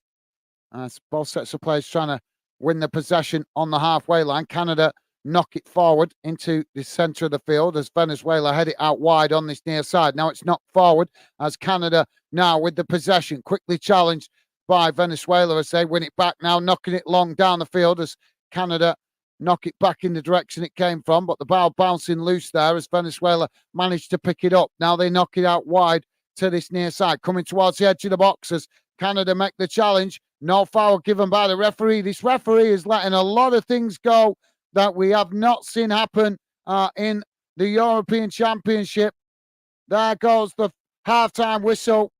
Both sets of players trying to win the possession on the halfway line. Canada knock it forward into the centre of the field as Venezuela head it out wide on this near side. Now it's knocked forward as Canada now with the possession, quickly challenged by Venezuela as they win it back now, knocking it long down the field as Canada knock it back in the direction it came from. But the ball bouncing loose there as Venezuela managed to pick it up. Now they knock it out wide to this near side, coming towards the edge of the box as Canada make the challenge. No foul given by the referee. This referee is letting a lot of things go that we have not seen happen in the European Championship. There goes the halftime whistle.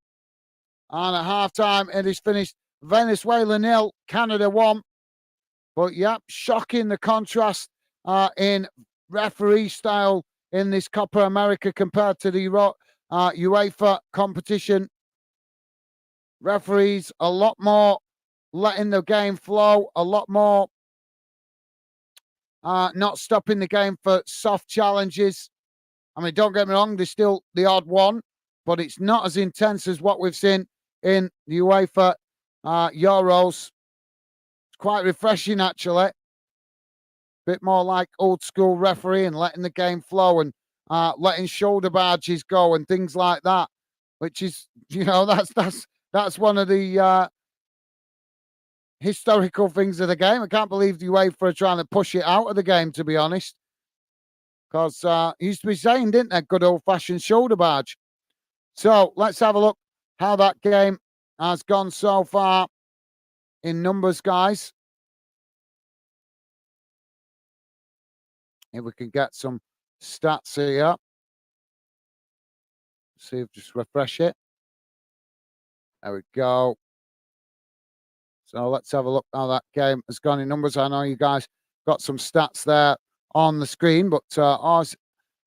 And at halftime, it is finished Venezuela 0, Canada 1. But yeah, shocking the contrast in referee style in this Copa America compared to the UEFA competition. Referees a lot more letting the game flow, a lot more not stopping the game for soft challenges. I mean, don't get me wrong, there's still the odd one, but it's not as intense as what we've seen in the UEFA Euros. It's quite refreshing, actually. Bit more like old school refereeing, letting the game flow and letting shoulder barges go and things like that, which is, that's one of the historical things of the game. I can't believe the UEFA are trying to push it out of the game, to be honest. Because used to be saying, didn't they, good old-fashioned shoulder barge. So let's have a look how that game has gone so far in numbers, guys. If we can get some stats here. See if just refresh it. There we go. So let's have a look how that game has gone in numbers. I know you guys got some stats there on the screen, but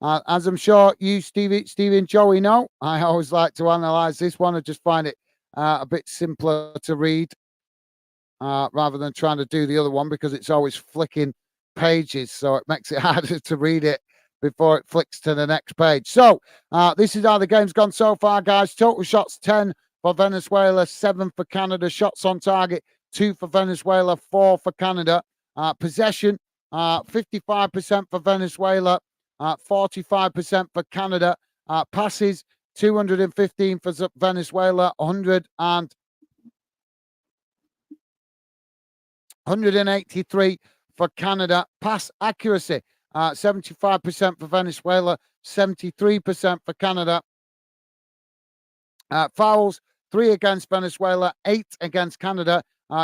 as I'm sure you, Stevie and Joey know, I always like to analyse this one. I just find it a bit simpler to read rather than trying to do the other one because it's always flicking pages, so it makes it harder to read it before it flicks to the next page. So this is how the game's gone so far, guys. Total shots 10 for Venezuela, 7 for Canada. Shots on target, 2 for Venezuela, 4 for Canada. Possession, 55% for Venezuela, 45% for Canada. Passes, 215 for Venezuela, 183 for Canada. Pass accuracy, 75% for Venezuela, 73% for Canada. Fouls, 3 against Venezuela, 8 against Canada.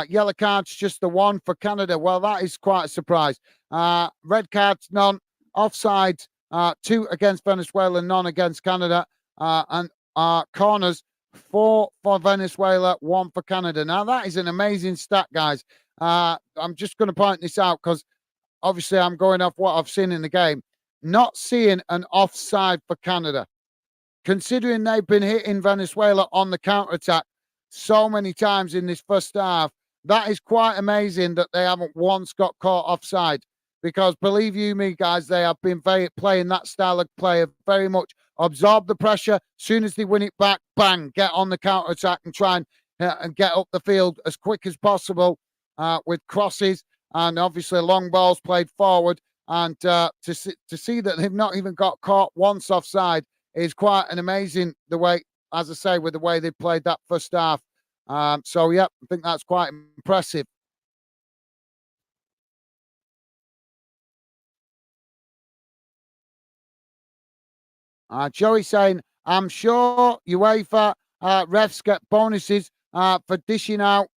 Yellow cards, just the 1 for Canada. Well, that is quite a surprise. Red cards, none. Offsides, 2 against Venezuela, none against Canada. And corners, 4 for Venezuela, 1 for Canada. Now, that is an amazing stat, guys. I'm just going to point this out because obviously I'm going off what I've seen in the game. Not seeing an offside for Canada. Considering they've been hitting Venezuela on the counter-attack so many times in this first half, that is quite amazing that they haven't once got caught offside. Because believe you me, guys, they have been playing that style of play, have very much absorb the pressure. Soon as they win it back, bang, get on the counter attack and try and get up the field as quick as possible with crosses and obviously long balls played forward. And to see that they've not even got caught once offside is quite an amazing the way, as I say, with the way they played that first half. So yeah, I think that's quite impressive. Joey saying, I'm sure UEFA refs get bonuses for dishing out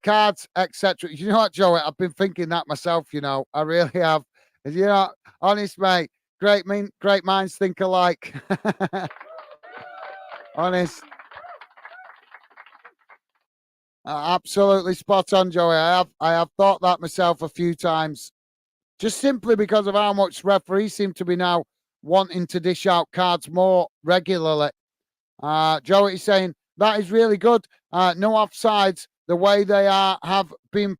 cards, etc. You know what, Joey? I've been thinking that myself. I really have. You know, honest mate, great minds think alike. Honest, absolutely spot on, Joey. I have thought that myself a few times, just simply because of how much referees seem to be now wanting to dish out cards more regularly. Joey is saying that is really good. No offsides. The way they have been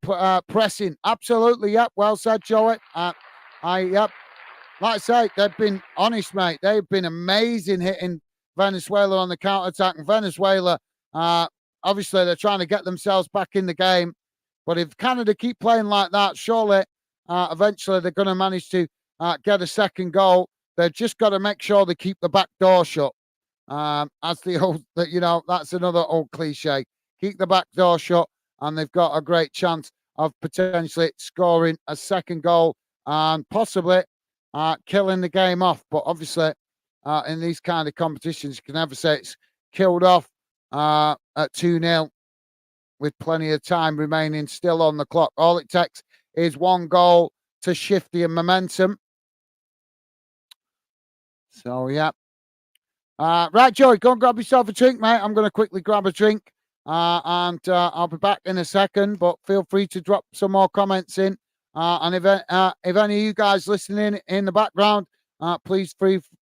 pressing. Absolutely. Yep. Well said, Joey. Yep. Like I say, they've been honest, mate. They've been amazing hitting Venezuela on the counter attack. And Venezuela, uh, obviously, they're trying to get themselves back in the game. But if Canada keep playing like that, surely eventually they're going to manage to get a second goal. They've just got to make sure they keep the back door shut. As the old, that's another old cliche. Keep the back door shut, and they've got a great chance of potentially scoring a second goal and possibly killing the game off. But obviously, in these kind of competitions, you can never say it's killed off at 2-0 with plenty of time remaining still on the clock. All it takes is one goal to shift the momentum. So, yeah, right, Joey, go and grab yourself a drink, mate. I'm going to quickly grab a drink and I'll be back in a second. But feel free to drop some more comments in. And if any of you guys listening in the background, please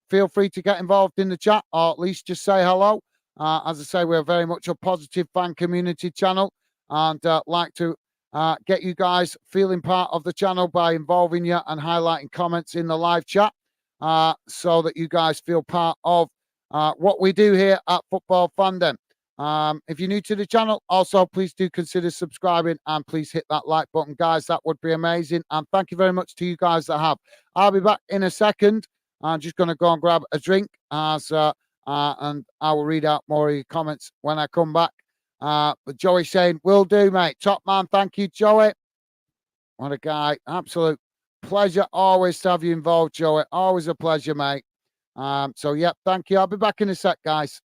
feel free to get involved in the chat or at least just say hello. As I say, we're very much a positive fan community channel and like to get you guys feeling part of the channel by involving you and highlighting comments in the live chat so that you guys feel part of what we do here at Football Fandom. If you're new to the channel, also please do consider subscribing and please hit that like button, guys. That would be amazing. And thank you very much to you guys that have. I'll be back in a second. I'm just going to go and grab a drink and I will read out more of your comments when I come back. But Joey saying, will do, mate. Top man. Thank you, Joey. What a guy. Absolute pleasure always to have you involved, Joey. Always a pleasure, mate. So, yeah, thank you. I'll be back in a sec, guys.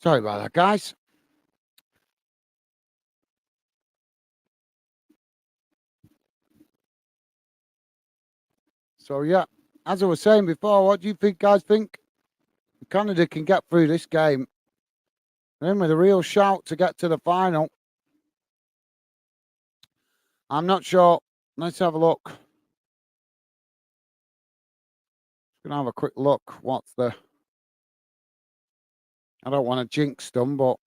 Sorry about that, guys. So, yeah, as I was saying before, what do you think, guys? Think Canada can get through this game? Then with a real shout to get to the final. I'm not sure. Let's have a look. Gonna have a quick look. What's the? I don't want to jinx them, but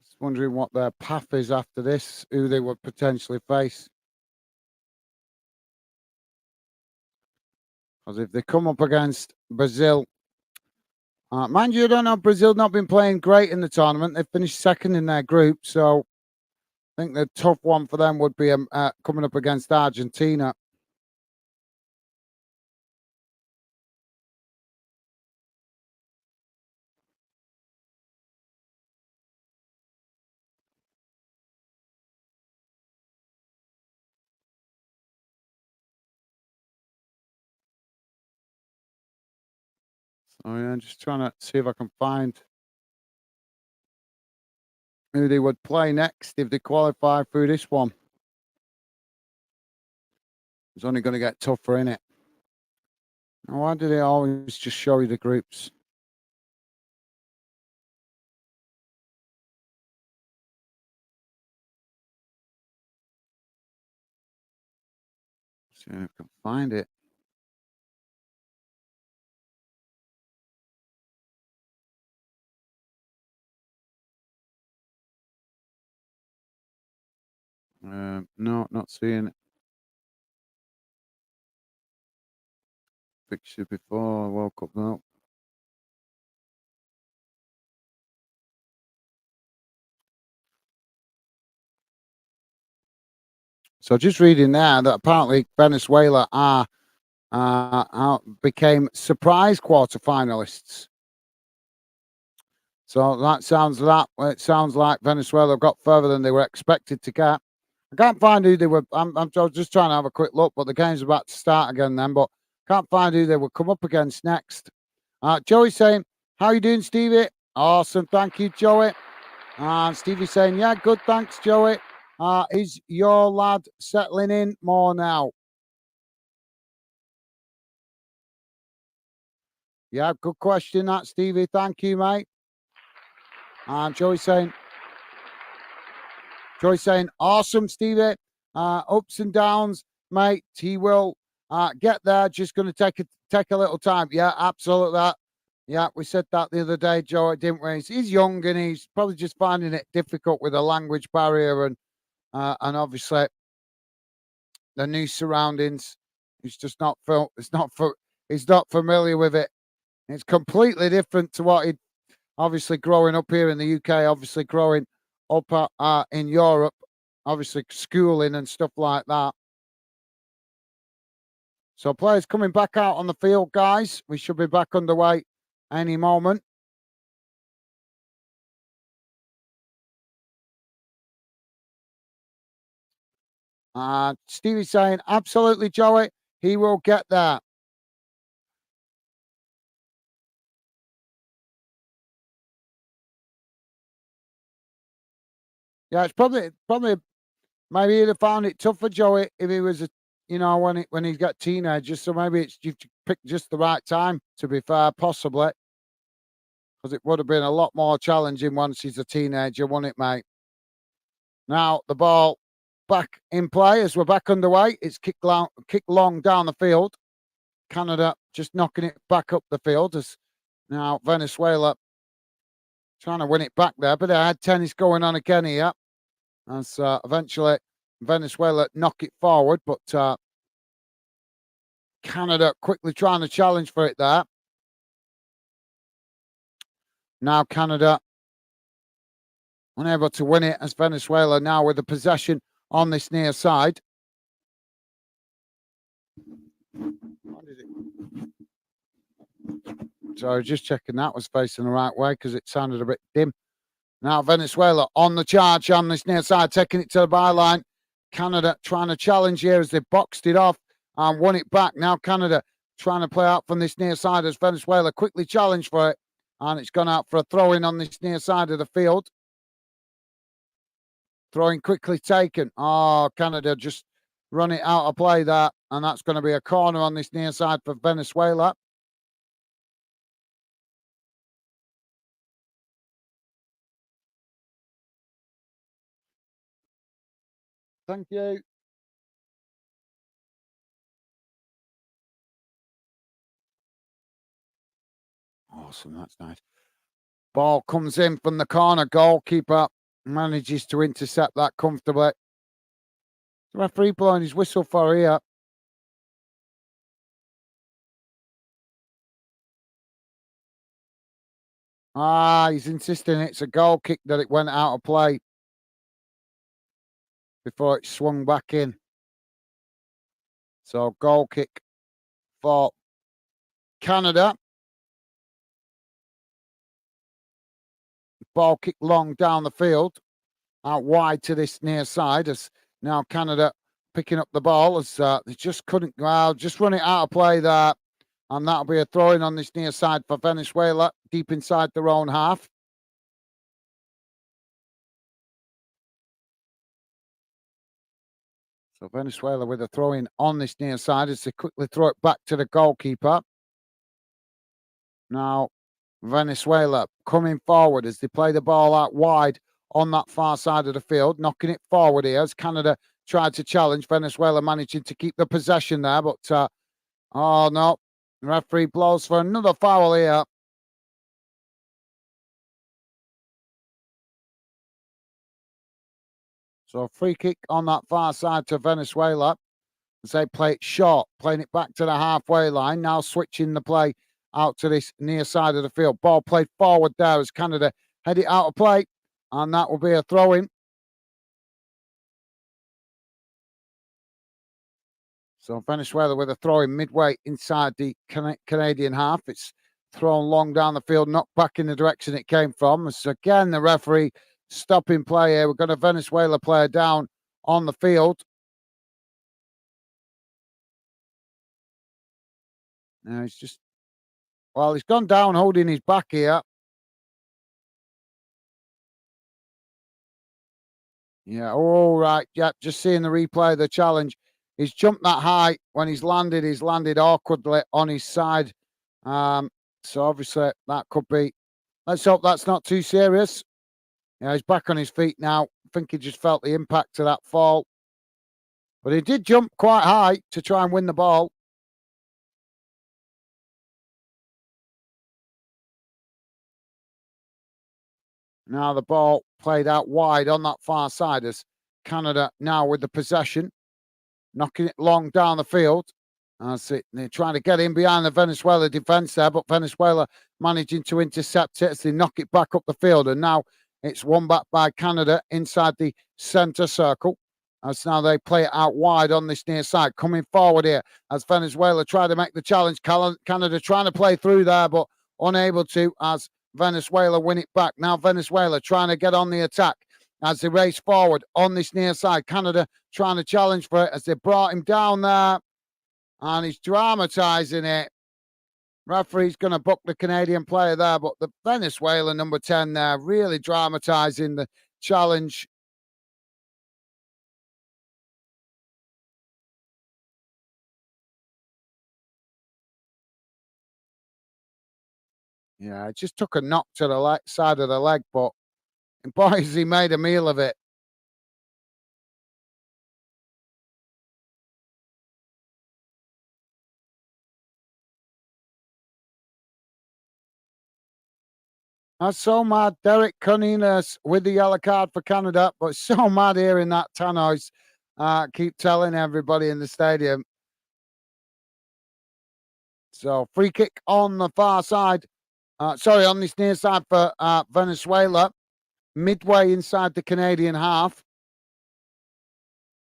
just wondering what their path is after this. Who they would potentially face. Because if they come up against Brazil, mind you, I don't know, Brazil not been playing great in the tournament. They finished second in their group, so I think the tough one for them would be coming up against Argentina. So yeah, just trying to see if I can find who they would play next if they qualify through this one. It's only going to get tougher, innit? Now, why do they always just show you the groups? See if I can find it. No, not seeing it. Fixture before I woke up now. So just reading now that apparently Venezuela became surprise quarterfinalists. So it sounds like Venezuela got further than they were expected to get. I can't find who they were. I'm just trying to have a quick look, but the game's about to start again then. But can't find who they will come up against next. Joey saying, "How you doing, Stevie? Awesome, thank you, Joey." And Stevie saying, "Yeah, good, thanks, Joey. Is your lad settling in more now?" Yeah, good question, that Stevie. Thank you, mate. And Joey saying, awesome, Stevie. Ups and downs, mate. He will get there. Just going to take a little time. Yeah, absolutely. That. Yeah, we said that the other day, Joe, didn't we? He's young and he's probably just finding it difficult with the language barrier and obviously the new surroundings. He's just not he's not familiar with it. It's completely different to what he'd obviously growing up here in the UK, obviously growing up in Europe, obviously schooling and stuff like that. So players coming back out on the field, guys. We should be back underway any moment. Stevie's saying, absolutely, Joey. He will get there. Yeah, it's probably maybe he'd have found it tough for Joey if he was when he's got teenagers. So maybe it's you've picked just the right time. To be fair, possibly because it would have been a lot more challenging once he's a teenager, wouldn't it, mate? Now the ball back in play as we're back underway. It's kicked long down the field. Canada just knocking it back up the field as now Venezuela trying to win it back there, but they had tennis going on again here as eventually Venezuela knock it forward, but Canada quickly trying to challenge for it there. Now Canada unable to win it as Venezuela now with the possession on this near side. So just checking that was facing the right way because it sounded a bit dim. Now Venezuela on the charge on this near side, taking it to the byline. Canada trying to challenge here as they boxed it off and won it back. Now Canada trying to play out from this near side as Venezuela quickly challenged for it. And it's gone out for a throw in on this near side of the field. Throwing quickly taken. Oh, Canada just run it out of play there. And that's going to be a corner on this near side for Venezuela. Thank you. Awesome. That's nice. Ball comes in from the corner. Goalkeeper manages to intercept that comfortably. The referee blowing his whistle for here. He's insisting it's a goal kick that it went out of play before it swung back in. So goal kick for Canada. Ball kick long down the field, out wide to this near side as now Canada picking up the ball as they just couldn't go out, just run it out of play there. And that'll be a throw in on this near side for Venezuela, deep inside their own half. So Venezuela with a throw in on this near side as they quickly throw it back to the goalkeeper. Now, Venezuela coming forward as they play the ball out wide on that far side of the field, knocking it forward here as Canada tried to challenge. Venezuela managing to keep the possession there, but oh no, the referee blows for another foul here. So free kick on that far side to Venezuela as they play it short, playing it back to the halfway line. Now switching the play out to this near side of the field. Ball played forward there as Canada head it out of play, and that will be a throw in. So Venezuela with a throw in midway inside the Canadian half. It's thrown long down the field, knocked back in the direction it came from. So again, the referee stopping play here. We've got a Venezuela player down on the field. Now he's just, well, he's gone down holding his back here. Yeah, all right. Yeah, just seeing the replay of the challenge. He's jumped that high. When he's landed awkwardly on his side. So obviously that could be. Let's hope that's not too serious. Yeah, he's back on his feet now. I think he just felt the impact of that fall. But he did jump quite high to try and win the ball. Now the ball played out wide on that far side as Canada now with the possession, knocking it long down the field. They're trying to get in behind the Venezuela defence there, but Venezuela managing to intercept it as they knock it back up the field. And now it's won back by Canada inside the centre circle. As now they play it out wide on this near side. Coming forward here as Venezuela try to make the challenge. Canada trying to play through there, but unable to as Venezuela win it back. Now Venezuela trying to get on the attack as they race forward on this near side. Canada trying to challenge for it as they brought him down there. And he's dramatising it. Referee's going to book the Canadian player there, but the Venezuela number 10 there really dramatising the challenge. Yeah, it just took a knock to the side of the leg, but boys, he made a meal of it. That's so mad. Derek Cunningham with the yellow card for Canada, but so mad hearing that Tanois keep telling everybody in the stadium. So free kick on the far side. On this near side for Venezuela. Midway inside the Canadian half.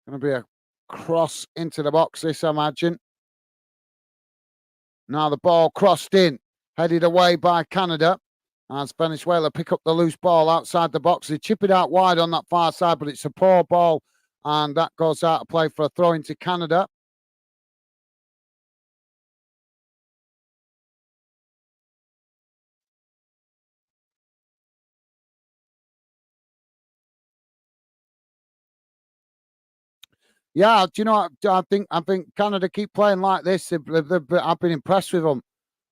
Going to be a cross into the box, this, I imagine. Now the ball crossed in, headed away by Canada. As Venezuela pick up the loose ball outside the box. They chip it out wide on that far side, but it's a poor ball. And that goes out of play for a throw into Canada. Yeah, do you know what? I think Canada keep playing like this. I've been impressed with them.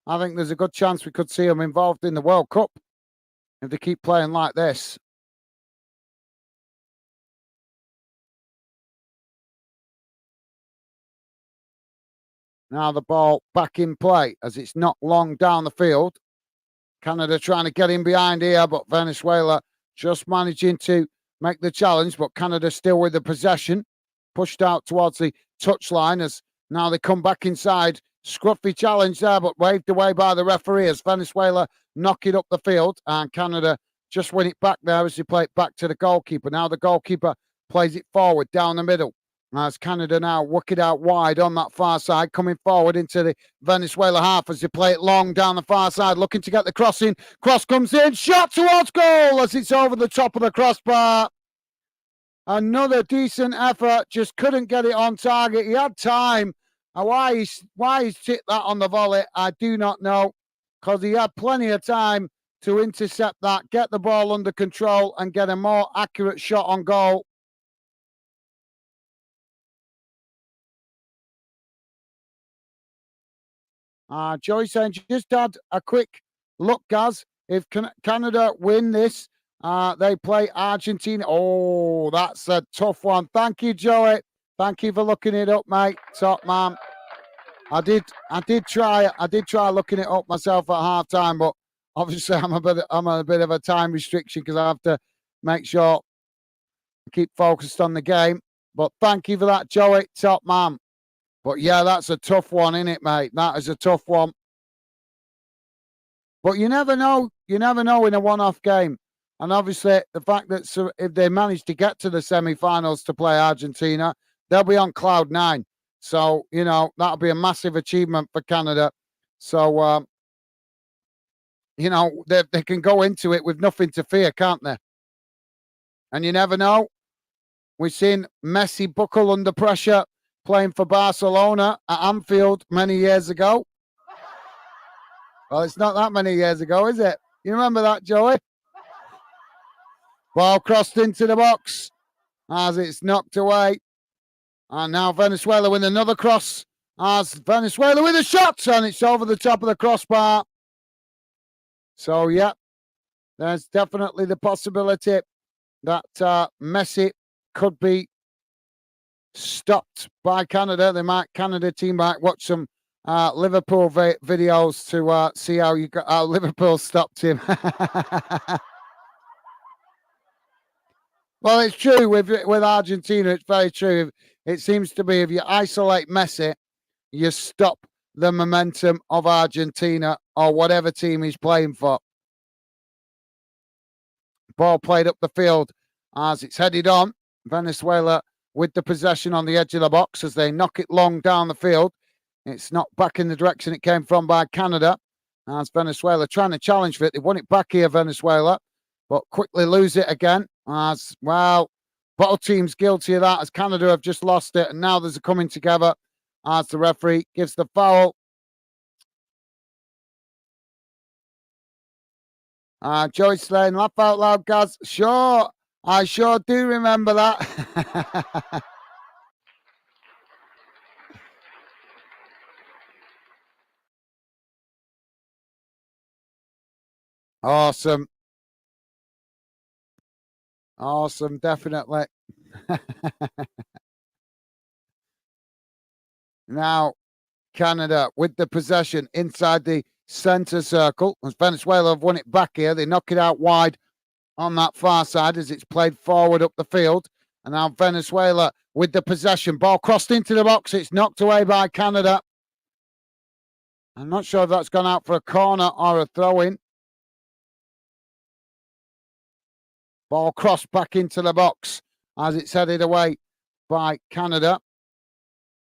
I think there's a good chance we could see them involved in the World Cup if they keep playing like this. Now the ball back in play as it's knocked long down the field. Canada trying to get in behind here, but Venezuela just managing to make the challenge. But Canada still with the possession, pushed out towards the touchline as now they come back inside. Scruffy challenge there, but waved away by the referee as Venezuela knock it up the field. And Canada just win it back there as they play it back to the goalkeeper. Now the goalkeeper plays it forward down the middle. As Canada now work it out wide on that far side, coming forward into the Venezuela half as they play it long down the far side, looking to get the cross in. Cross comes in, shot towards goal as it's over the top of the crossbar. Another decent effort, just couldn't get it on target. He had time. And why he's tipped that on the volley, I do not know, because he had plenty of time to intercept that, get the ball under control, and get a more accurate shot on goal. Joey saying, just had a quick look, Gaz. If Canada win this, they play Argentina. Oh, that's a tough one. Thank you, Joey. Thank you for looking it up, mate. Top man. I did try looking it up myself at half time, but obviously I'm a bit of a time restriction because I have to make sure I keep focused on the game. But thank you for that, Joey. Top man. But yeah, that's a tough one, isn't it, mate? That is a tough one. But you never know. You never know in a one-off game. And obviously, the fact that if they manage to get to the semi-finals to play Argentina, they'll be on cloud nine. So, that'll be a massive achievement for Canada. So, they can go into it with nothing to fear, can't they? And you never know. We've seen Messi buckle under pressure playing for Barcelona at Anfield many years ago. Well, it's not that many years ago, is it? You remember that, Joey? Ball crossed into the box as it's knocked away. And now Venezuela with another cross. As Venezuela with a shot, and it's over the top of the crossbar. So, yeah, there's definitely the possibility that Messi could be stopped by Canada. Canada team might watch some Liverpool videos to see how Liverpool stopped him. Well, it's true with Argentina. It's very true. It seems to be if you isolate Messi, you stop the momentum of Argentina or whatever team he's playing for. Ball played up the field as it's headed on. Venezuela with the possession on the edge of the box as they knock it long down the field. It's not back in the direction it came from by Canada. As Venezuela trying to challenge for it. They won it back here, Venezuela, but quickly lose it again. As well, both teams guilty of that as Canada have just lost it. And now there's a coming together as the referee gives the foul. Joey Slane, laugh out loud, Gaz. Sure, I sure do remember that. Awesome. Awesome, definitely. Now, Canada with the possession inside the centre circle. As Venezuela have won it back here, they knock it out wide on that far side as it's played forward up the field. And now Venezuela with the possession. Ball crossed into the box. It's knocked away by Canada. I'm not sure if that's gone out for a corner or a throw-in. Ball crossed back into the box as it's headed away by Canada.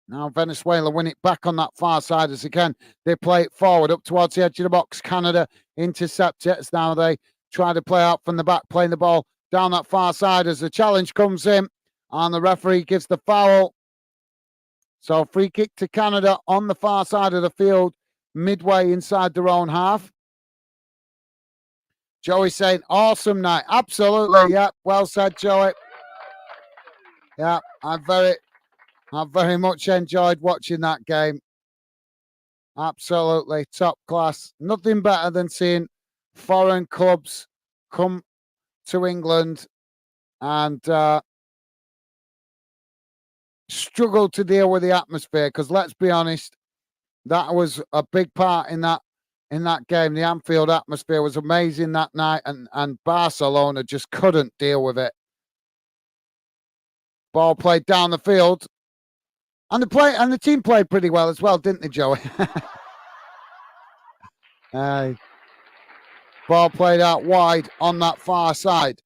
Now Venezuela win it back on that far side as again they play it forward up towards the edge of the box. Canada intercept it as now they try to play out from the back, playing the ball down that far side as the challenge comes in and the referee gives the foul. So free kick to Canada on the far side of the field, midway inside their own half. Joey saying, awesome night. Absolutely. Yeah. Well said, Joey. Yeah. I'm very, I very much enjoyed watching that game. Absolutely top class. Nothing better than seeing foreign clubs come to England and struggle to deal with the atmosphere. Because let's be honest, that was a big part in that game. The Anfield atmosphere was amazing that night, and Barcelona just couldn't deal with it. Ball played down the field, and the team played pretty well as well, didn't they, Joey? Ball played out wide on that far side.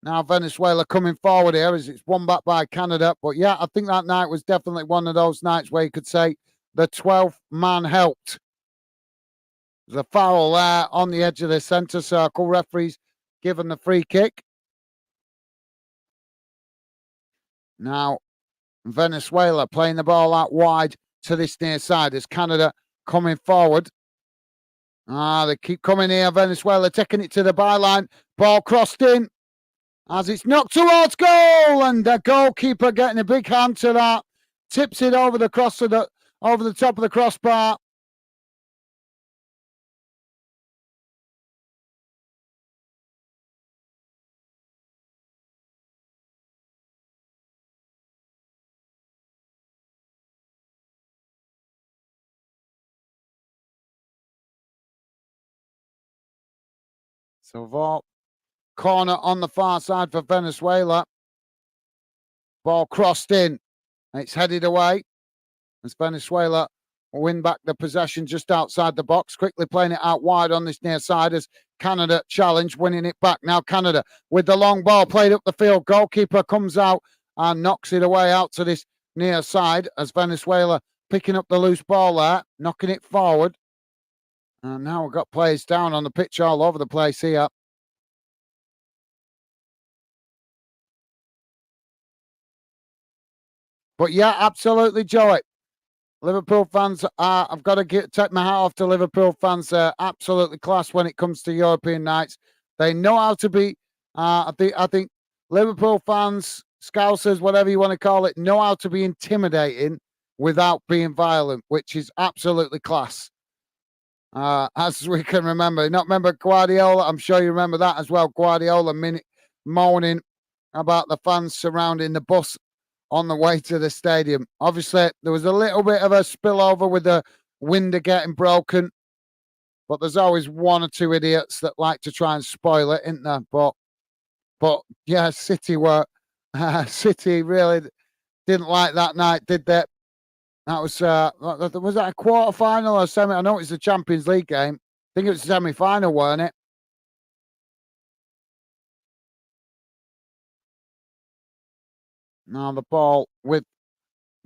Now Venezuela coming forward here as it's won back by Canada. But yeah, I think that night was definitely one of those nights where you could say the 12th man helped. There's a foul there on the edge of the centre circle. Referee's given the free kick. Now Venezuela playing the ball out wide to this near side as Canada coming forward. They keep coming here. Venezuela taking it to the byline. Ball crossed in as it's knocked towards goal, and the goalkeeper getting a big hand to that. Tips it over the over the top of the crossbar. So corner on the far side for Venezuela. Ball crossed in. It's headed away as Venezuela win back the possession just outside the box. Quickly playing it out wide on this near side as Canada challenge, winning it back. Now Canada with the long ball played up the field. Goalkeeper comes out and knocks it away out to this near side as Venezuela picking up the loose ball there, knocking it forward. And now we've got players down on the pitch all over the place here. But yeah, absolutely, Joey. Liverpool fans, I've got to take my hat off to Liverpool fans. Absolutely class when it comes to European nights. They know how to be. I think Liverpool fans, Scousers, whatever you want to call it, know how to be intimidating without being violent, which is absolutely class. As we can remember, not remember Guardiola. I'm sure you remember that as well. Guardiola moaning about the fans surrounding the bus on the way to the stadium. Obviously, there was a little bit of a spillover with the window getting broken, but there's always one or two idiots that like to try and spoil it, isn't there? But yeah, City really didn't like that night, did they? That was that a quarter final or semi? I know it was the Champions League game. I think it was a semi-final, weren't it? Now the ball with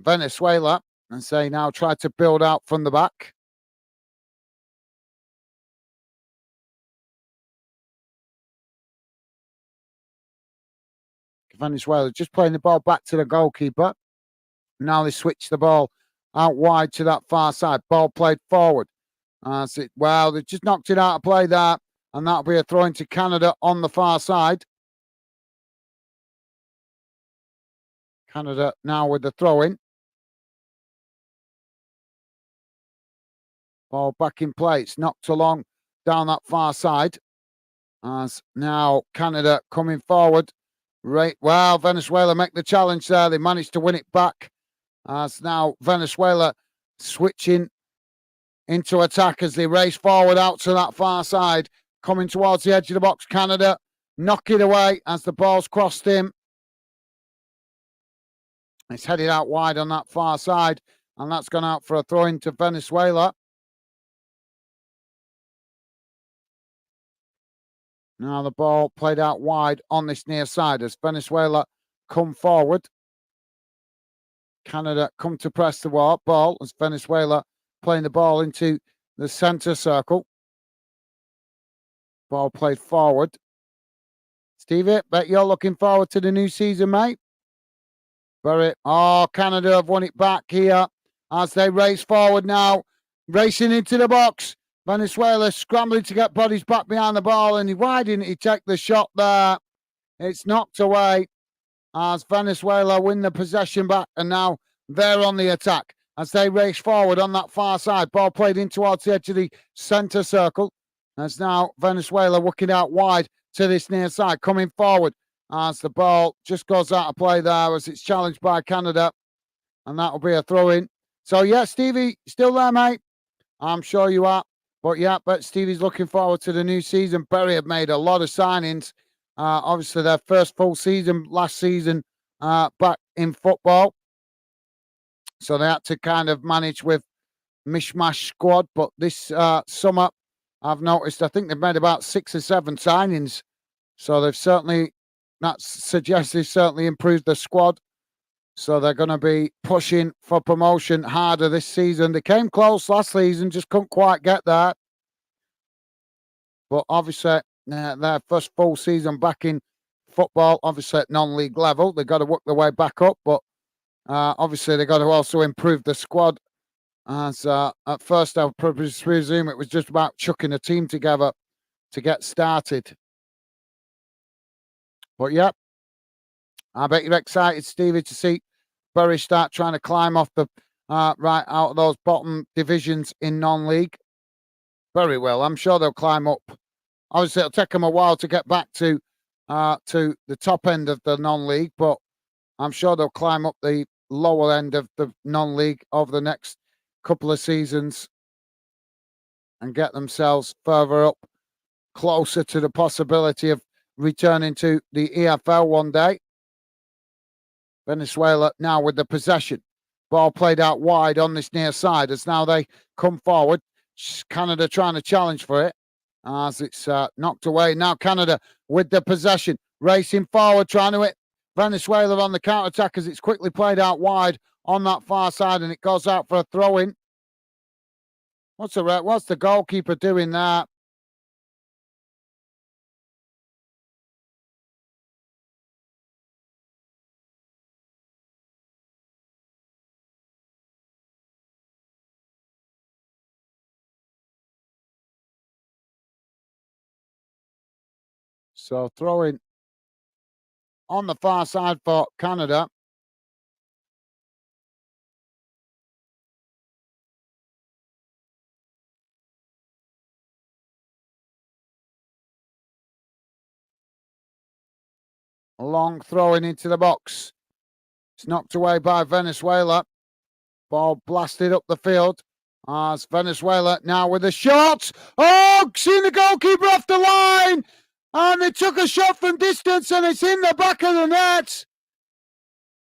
Venezuela, and say now try to build out from the back. Venezuela just playing the ball back to the goalkeeper. Now they switch the ball out wide to that far side. Ball played forward. Well, they just knocked it out of play there, and that'll be a throw into Canada on the far side. Canada now with the throw in. Ball back in play. It's knocked along down that far side. As now Canada coming forward. Right. Well, Venezuela make the challenge there. They managed to win it back. As now Venezuela switching into attack as they race forward out to that far side. Coming towards the edge of the box. Canada knock it away as the ball's crossed him. It's headed out wide on that far side. And that's gone out for a throw into Venezuela. Now the ball played out wide on this near side as Venezuela come forward. Canada come to press the ball as Venezuela playing the ball into the centre circle. Ball played forward. Stevie, bet you're looking forward to the new season, mate. Canada have won it back here as they race forward now. Racing into the box. Venezuela scrambling to get bodies back behind the ball. And why didn't he take the shot there? It's knocked away. as Venezuela win the possession back, and now they're on the attack as they race forward on that far side. Ball played in towards the edge of the centre circle. As now Venezuela working out wide to this near side, coming forward as the ball just goes out of play there as it's challenged by Canada, and that'll be a throw in. So, yeah, Stevie, still there, mate? I'm sure you are. But, yeah, but Stevie's looking forward to the new season. Bury have made a lot of signings. Obviously, their first full season last season back in football. So they had to kind of manage with mishmash squad. But this summer, I've noticed, I think they've made about 6 or 7 signings. So they've certainly, that suggests they've certainly improved the squad. So they're going to be pushing for promotion harder this season. They came close last season, just couldn't quite get there. But obviously, their first full season back in football, obviously at non-league level, they've got to work their way back up. But obviously, they've got to also improve the squad. As at first, I presume it was just about chucking a team together to get started. But yeah, I bet you're excited, Stevie, to see Bury start trying to climb off the right out of those bottom divisions in non-league. Very well. I'm sure they'll climb up. Obviously, it'll take them a while to get back to the top end of the non-league, but I'm sure they'll climb up the lower end of the non-league over the next couple of seasons and get themselves further up, closer to the possibility of returning to the EFL one day. Venezuela now with the possession. Ball played out wide on this near side as now they come forward. Canada trying to challenge for it as it's knocked away. Now Canada with the possession, racing forward, trying to hit Venezuela on the counter-attack as it's quickly played out wide on that far side and it goes out for a throw-in. What's the goalkeeper doing there? So throwing on the far side for Canada. A long throwing into the box. It's knocked away by Venezuela. Ball blasted up the field. As Venezuela now with a shot. Oh, seen the goalkeeper off the line. And they took a shot from distance and it's in the back of the net.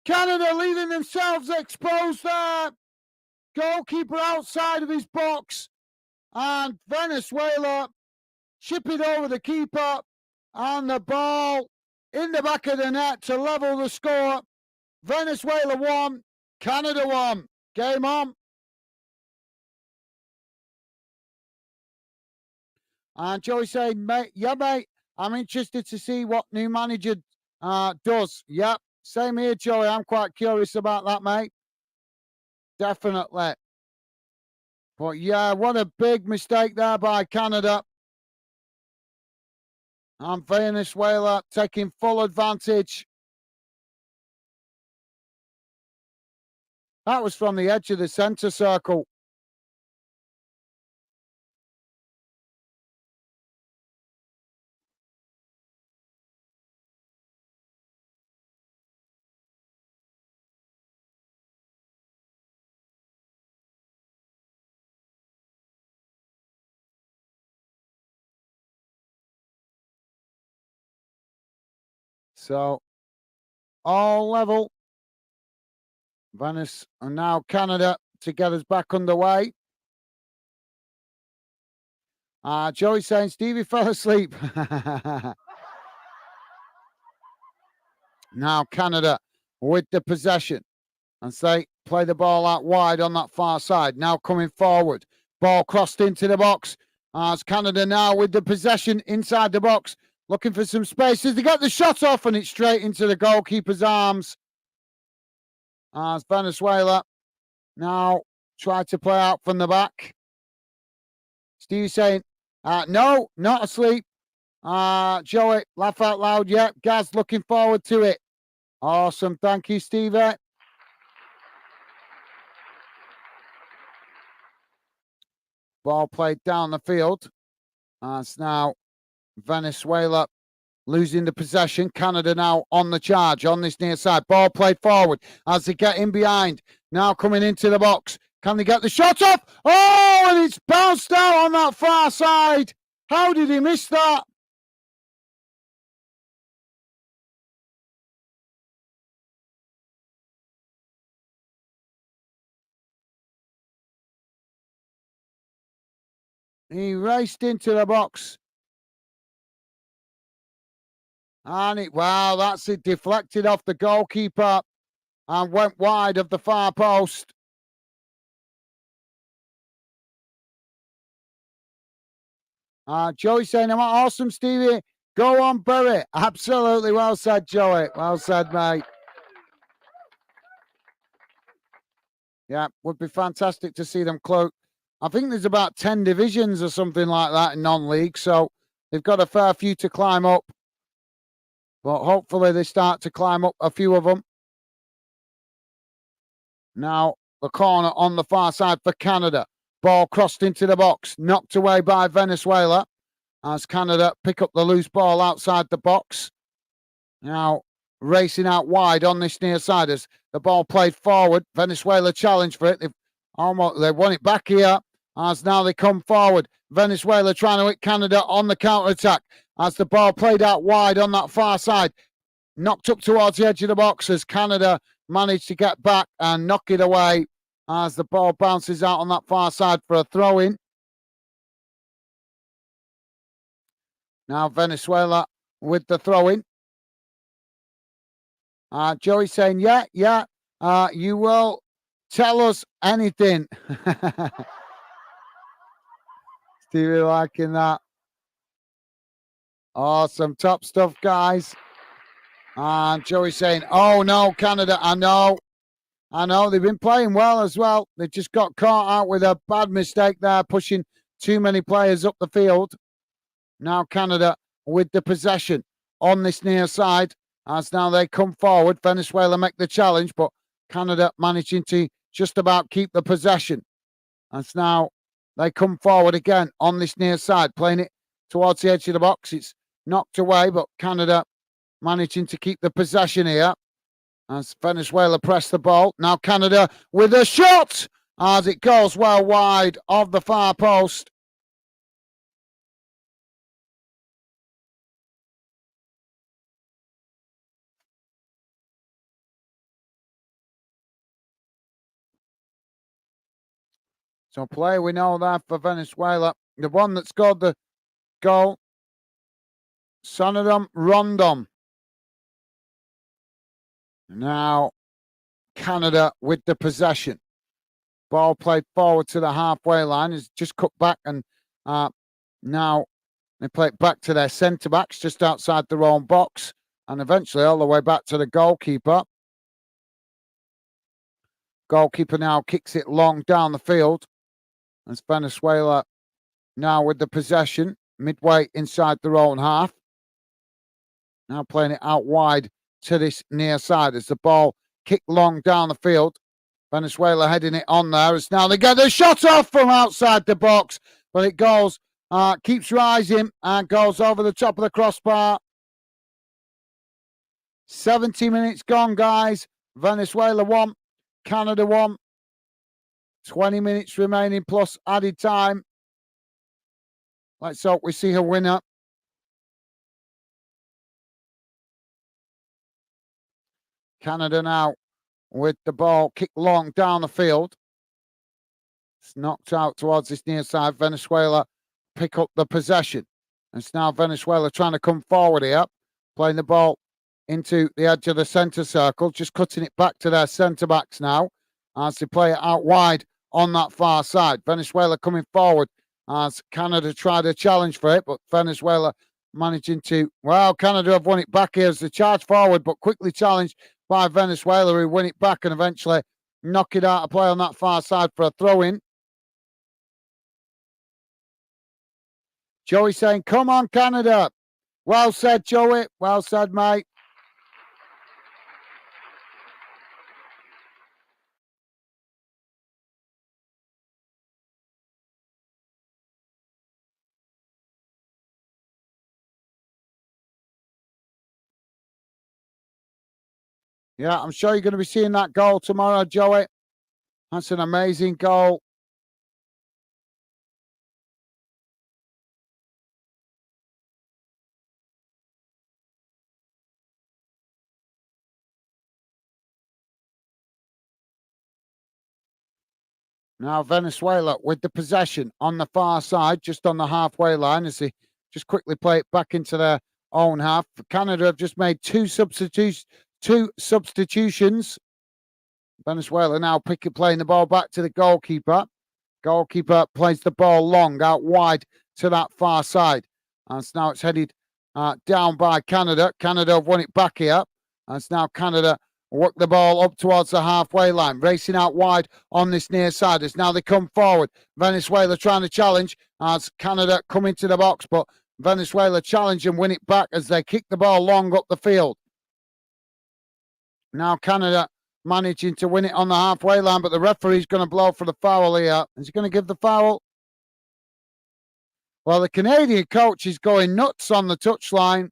Canada leaving themselves exposed there. Goalkeeper outside of his box. And Venezuela chip it over the keeper. And the ball in the back of the net to level the score. Venezuela won. Canada won. Game on. And Joey saying, mate, yeah, mate, I'm interested to see what new manager does. Yep, same here, Joey. I'm quite curious about that, mate. Definitely. But yeah, what a big mistake there by Canada. And Venezuela taking full advantage. That was from the edge of the centre circle. So, all level. Venice and now Canada to get us back underway. Joey saying Stevie fell asleep. Now Canada with the possession and say play the ball out wide on that far side. Now coming forward. Ball crossed into the box. As Canada now with the possession inside the box. Looking for some spaces. They got the shot off and it's straight into the goalkeeper's arms. As Venezuela now try to play out from the back. Steve saying, no, not asleep. Joey, laugh out loud. Yep, Gaz looking forward to it. Awesome. Thank you, Stevie. Ball played down the field. It's now Venezuela losing the possession. Canada now on the charge on this near side. Ball played forward as they get in behind. Now coming into the box. Can they get the shot off? Oh, and it's bounced out on that far side. How did he miss that? He raced into the box. And wow, that's it. Deflected off the goalkeeper and went wide of the far post. Joey saying, "Am I awesome, Stevie? Go on, Berry." Absolutely. Well said, Joey. Well said, mate. Yeah, would be fantastic to see them close. I think there's about 10 divisions or something like that in non-league, so they've got a fair few to climb up. But hopefully they start to climb up a few of them. Now, the corner on the far side for Canada. Ball crossed into the box, knocked away by Venezuela as Canada pick up the loose ball outside the box. Now, racing out wide on this near side as the ball played forward. Venezuela challenged for it. They've won it back here as now they come forward. Venezuela trying to hit Canada on the counter attack as the ball played out wide on that far side. Knocked up towards the edge of the box as Canada managed to get back and knock it away as the ball bounces out on that far side for a throw-in. Now Venezuela with the throw-in. Joey saying, yeah, you will tell us anything. Stevie liking that. Awesome. Top stuff, guys. And Joey saying, oh, no, Canada, I know. They've been playing well as well. They just got caught out with a bad mistake there, pushing too many players up the field. Now Canada with the possession on this near side. As now they come forward, Venezuela make the challenge, but Canada managing to just about keep the possession. As now they come forward again on this near side, playing it towards the edge of the box. It's knocked away, but Canada managing to keep the possession here. As Venezuela press the ball. Now Canada with a shot as it goes well wide of the far post. So play we know that for Venezuela. The one that scored the goal, Sonadom Rondon. Now Canada with the possession. Ball played forward to the halfway line. It's just cut back and now they play it back to their centre-backs just outside their own box and eventually all the way back to the goalkeeper. Goalkeeper now kicks it long down the field. As Venezuela now with the possession, midway inside their own half. Now playing it out wide to this near side as the ball kicked long down the field. Venezuela heading it on there as now they get the shot off from outside the box, but it goes, keeps rising and goes over the top of the crossbar. 70 minutes gone, guys. Venezuela won, Canada won. 20 minutes remaining plus added time. Let's hope we see a winner. Canada now with the ball kicked long down the field. It's knocked out towards this near side. Venezuela pick up the possession. It's now Venezuela trying to come forward here, playing the ball into the edge of the centre circle, just cutting it back to their centre backs now as they play it out wide on that far side. Venezuela coming forward as Canada tried a challenge for it, but Venezuela managing to, well, Canada have won it back here as they charge forward, but quickly challenged by Venezuela, who win it back and eventually knock it out of play on that far side for a throw-in. Joey saying, come on, Canada. Well said, Joey. Well said, mate. Yeah, I'm sure you're going to be seeing that goal tomorrow, Joey. That's an amazing goal. Now Venezuela with the possession on the far side, just on the halfway line, as they just quickly play it back into their own half. Canada have just made two substitutions. Venezuela now playing the ball back to the goalkeeper. Goalkeeper plays the ball long out wide to that far side. And so now it's headed down by Canada. Canada have won it back here. And so now Canada work the ball up towards the halfway line, racing out wide on this near side. As now they come forward. Venezuela trying to challenge as Canada come into the box, but Venezuela challenge and win it back as they kick the ball long up the field. Now Canada managing to win it on the halfway line, but the referee's going to blow for the foul here. Is he going to give the foul? Well, the Canadian coach is going nuts on the touchline.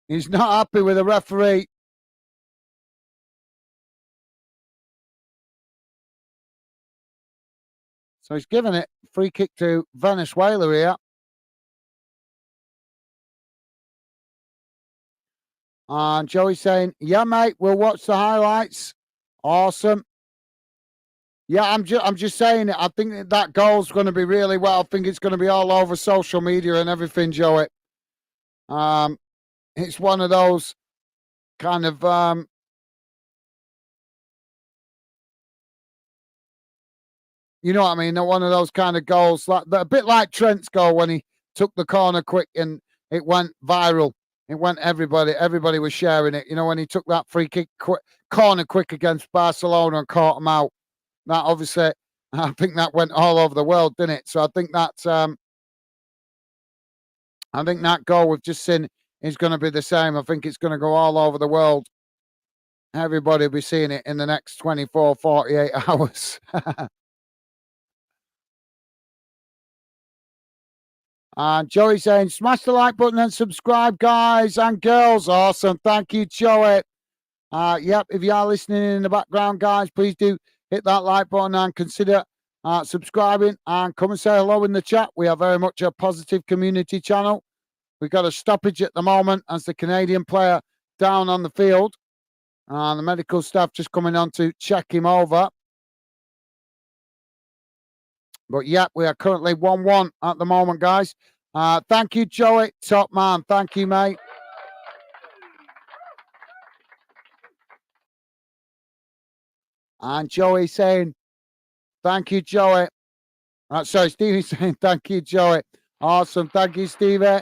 He's not happy with the referee. So he's giving it free kick to Venezuela here. And Joey's saying, yeah, mate, we'll watch the highlights. Awesome. Yeah, I'm just saying it. I think that goal's going to be really well. I think it's going to be all over social media and everything, Joey. It's one of those kind of you know what I mean? One of those kind of goals, like a bit like Trent's goal when he took the corner quick and it went viral. It went everybody was sharing it. You know, when he took that free kick corner quick against Barcelona and caught him out. That obviously, I think that went all over the world, didn't it? So I think that goal we've just seen is going to be the same. I think it's going to go all over the world. Everybody will be seeing it in the next 24, 48 hours. And Joey saying, smash the like button and subscribe, guys and girls. Awesome. Thank you, Joey. Yep, if you are listening in the background, guys, please do hit that like button and consider subscribing and come and say hello in the chat. We are very much a positive community channel. We've got a stoppage at the moment as the Canadian player down on the field. And the medical staff just coming on to check him over. But yeah, we are currently 1-1 at the moment, guys. Thank you, Joey. Top man. Thank you, mate. And Joey saying, thank you, Joey. Sorry, Stevie saying, thank you, Joey. Awesome. Thank you, Stevie.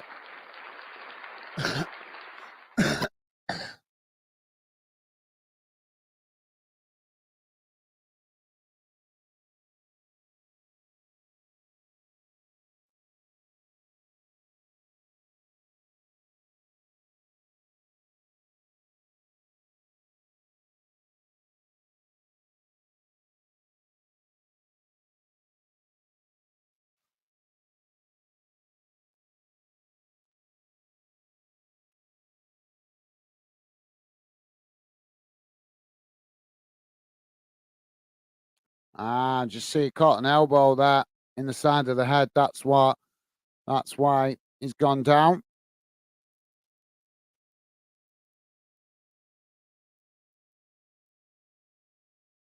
Just see he caught an elbow there in the side of the head. That's why he's gone down.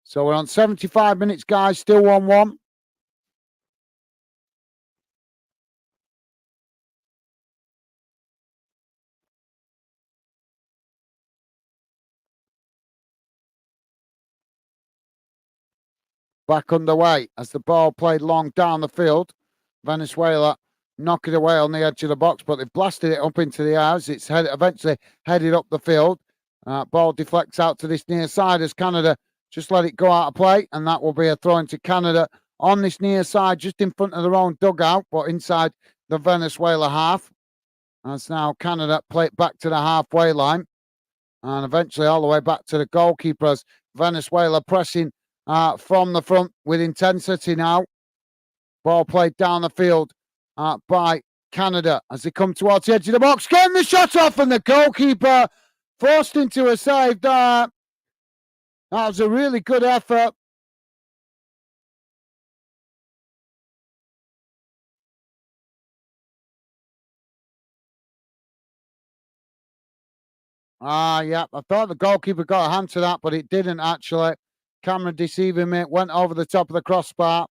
So we're on 75 minutes, guys. Still 1-1. Back underway as the ball played long down the field. Venezuela knock it away on the edge of the box, but they've blasted it up into the house. It's eventually headed up the field. Ball deflects out to this near side as Canada just let it go out of play, and that will be a throw into Canada on this near side, just in front of their own dugout, but inside the Venezuela half. As now Canada play it back to the halfway line, and eventually all the way back to the goalkeepers. Venezuela pressing from the front with intensity now. Ball played down the field by Canada as they come towards the edge of the box. Getting the shot off, and the goalkeeper Forced into a save there. That was a really good effort. Yeah. I thought the goalkeeper got a hand to that, but it didn't actually. Camera deceiving me. Went over the top of the crossbar.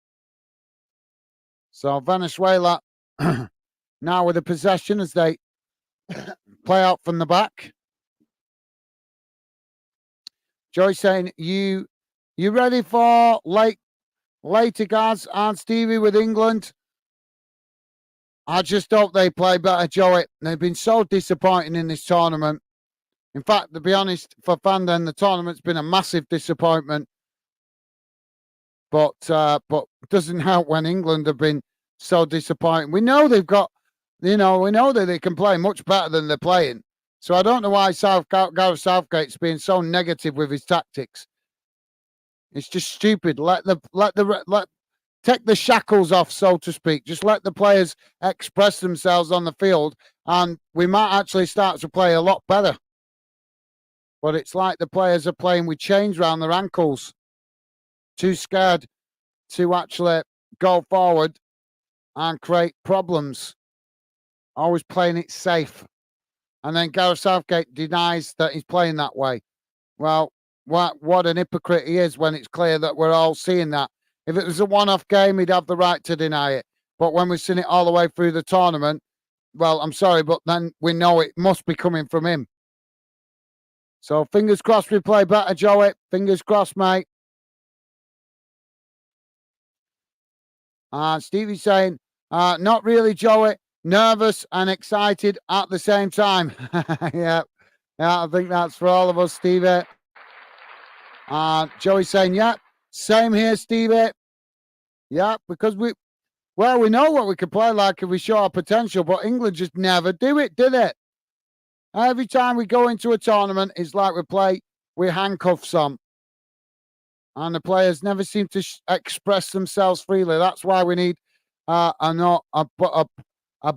So Venezuela now with the possession as they play out from the back. Joy saying, you ready for later, guys, and Stevie with England? I just hope they play better, Joey. They've been so disappointing in this tournament. In fact, to be honest, for Fanden, the tournament's been a massive disappointment. But doesn't help when England have been so disappointing. We know they've got, we know that they can play much better than they're playing. So I don't know why Gareth Southgate's being so negative with his tactics. It's just stupid. Take the shackles off, so to speak. Just let the players express themselves on the field, and we might actually start to play a lot better. But it's like the players are playing with chains around their ankles, too scared to actually go forward and create problems. Always playing it safe. And then Gareth Southgate denies that he's playing that way. Well, what an hypocrite he is when it's clear that we're all seeing that. If it was a one-off game, he'd have the right to deny it. But when we've seen it all the way through the tournament, well, I'm sorry, but then we know it must be coming from him. So fingers crossed we play better, Joey. Fingers crossed, mate. Stevie's saying, not really, Joey. Nervous and excited at the same time. Yeah, I think that's for all of us, Stevie. Joey's saying, yeah, same here, Stevie. Yeah, because we know what we can play like if we show our potential, but England just never do it, did it? Every time we go into a tournament, it's like we play with handcuffs on. And the players never seem to express themselves freely. That's why we need a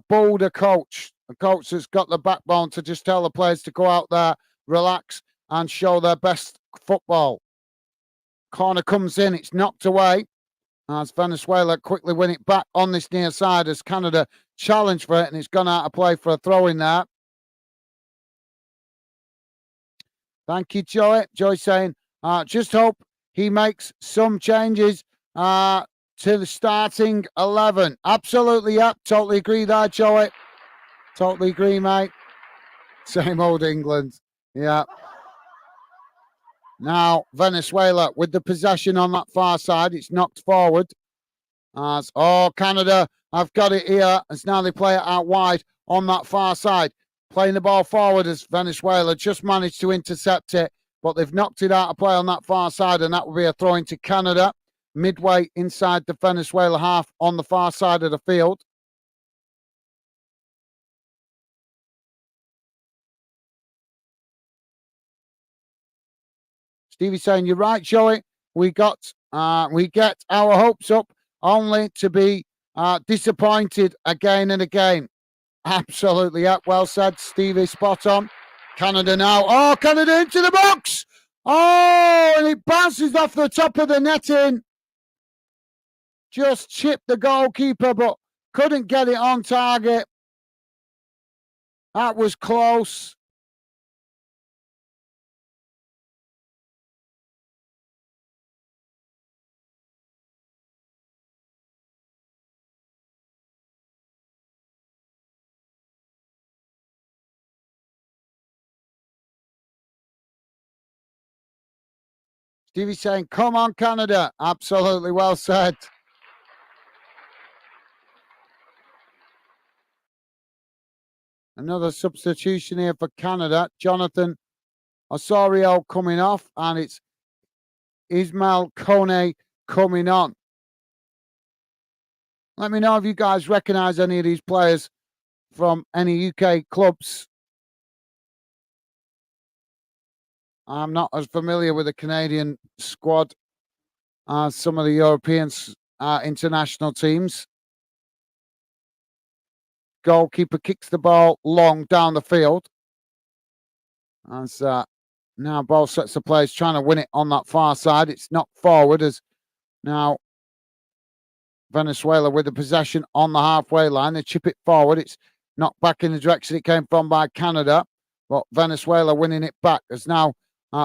bolder coach, a coach that's got the backbone to just tell the players to go out there, relax, and show their best football. Corner comes in, it's knocked away. As Venezuela quickly win it back on this near side as Canada challenge for it, and it's gone out of play for a throw in there. Thank you, Joey. Joey saying, just hope he makes some changes to the starting 11. Absolutely, yep. Totally agree there, Joey. Totally agree, mate. Same old England. Yeah. Now, Venezuela with the possession on that far side. It's knocked forward. Canada, I've got it here. As now they play it out wide on that far side. Playing the ball forward as Venezuela just managed to intercept it, but they've knocked it out of play on that far side, and that will be a throw into Canada, midway inside the Venezuela half on the far side of the field. Stevie's saying, you're right, Joey. We get our hopes up only to be disappointed again and again. Absolutely, yeah. Well said, Stevie. Spot on. Canada now. Oh, Canada into the box. Oh, and it bounces off the top of the netting. Just chipped the goalkeeper, but couldn't get it on target. That was close. Stevie's saying, come on, Canada. Absolutely well said. Another substitution here for Canada. Jonathan Osorio coming off, and it's Ismail Kone coming on. Let me know if you guys recognise any of these players from any UK clubs. I'm not as familiar with the Canadian squad as some of the European international teams. Goalkeeper kicks the ball long down the field. As now both sets of players trying to win it on that far side. It's knocked forward as now Venezuela with the possession on the halfway line. They chip it forward. It's knocked back in the direction it came from by Canada. But Venezuela winning it back as now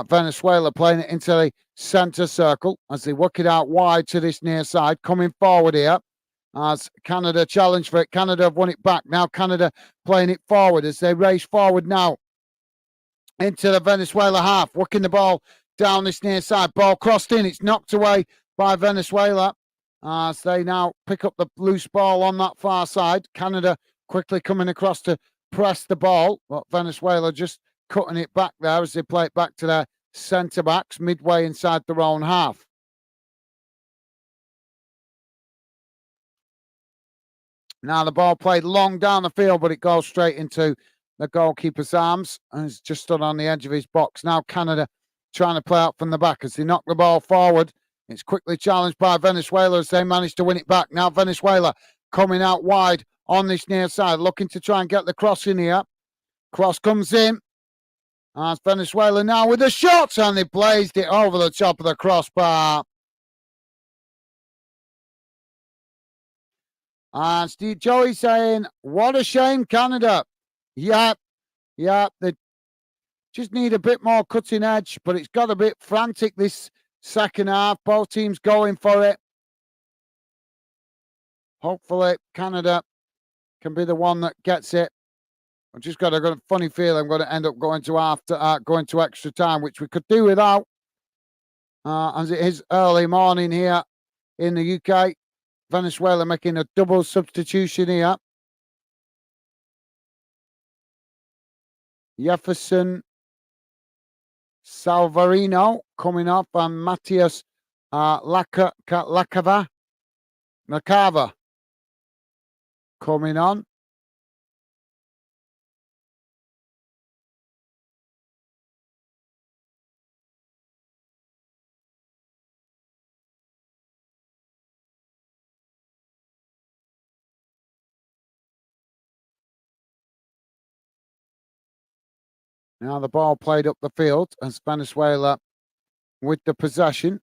Venezuela playing it into the centre circle as they work it out wide to this near side. Coming forward here as Canada challenge for it. Canada have won it back. Now Canada playing it forward as they race forward now into the Venezuela half. Working the ball down this near side. Ball crossed in. It's knocked away by Venezuela as they now pick up the loose ball on that far side. Canada quickly coming across to press the ball, but Venezuela just cutting it back there as they play it back to their centre backs midway inside their own half. Now the ball played long down the field, but it goes straight into the goalkeeper's arms and he's just stood on the edge of his box. Now Canada trying to play out from the back as they knock the ball forward. It's quickly challenged by Venezuela as they manage to win it back. Now Venezuela coming out wide on this near side, looking to try and get the cross in here. Cross comes in. As Venezuela now with the shots, and they blazed it over the top of the crossbar. And Steve Joey saying, what a shame, Canada. Yep, they just need a bit more cutting edge, but it's got a bit frantic this second half. Both teams going for it. Hopefully, Canada can be the one that gets it. I've just got a funny feeling I'm going to end up going to extra time, which we could do without, as it is early morning here in the UK. Venezuela making a double substitution here. Jefferson Salvarino coming off and Matias Lacava coming on. Now the ball played up the field as Venezuela with the possession.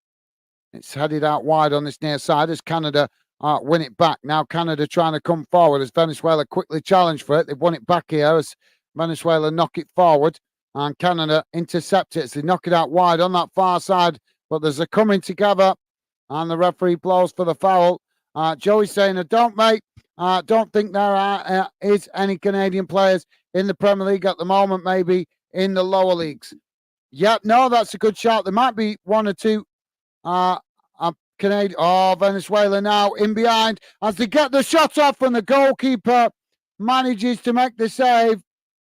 It's headed out wide on this near side as Canada win it back. Now Canada trying to come forward as Venezuela quickly challenge for it. They've won it back here as Venezuela knock it forward and Canada intercept it as they knock it out wide on that far side. But there's a coming together and the referee blows for the foul. Joey's saying, don't think there is any Canadian players in the Premier League at the moment, maybe in the lower leagues. Yeah, no, that's a good shout. There might be one or two Canadian. Oh, Venezuela now in behind as they get the shot off and the goalkeeper manages to make the save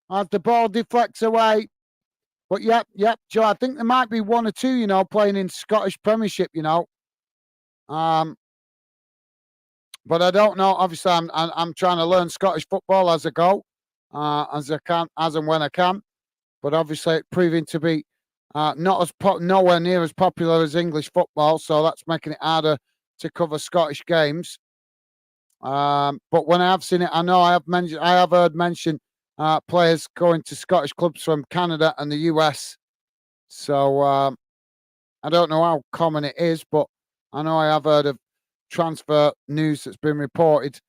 as the ball deflects away. But yep, Joe, I think there might be one or two, playing in Scottish Premiership, but I don't know. Obviously, I'm trying to learn Scottish football as I go, as and when I can. But obviously, it's proving to be nowhere near as popular as English football, so that's making it harder to cover Scottish games. But when I have seen it, I know I have heard mention players going to Scottish clubs from Canada and the US. So I don't know how common it is, but I know I have heard of transfer news that's been reported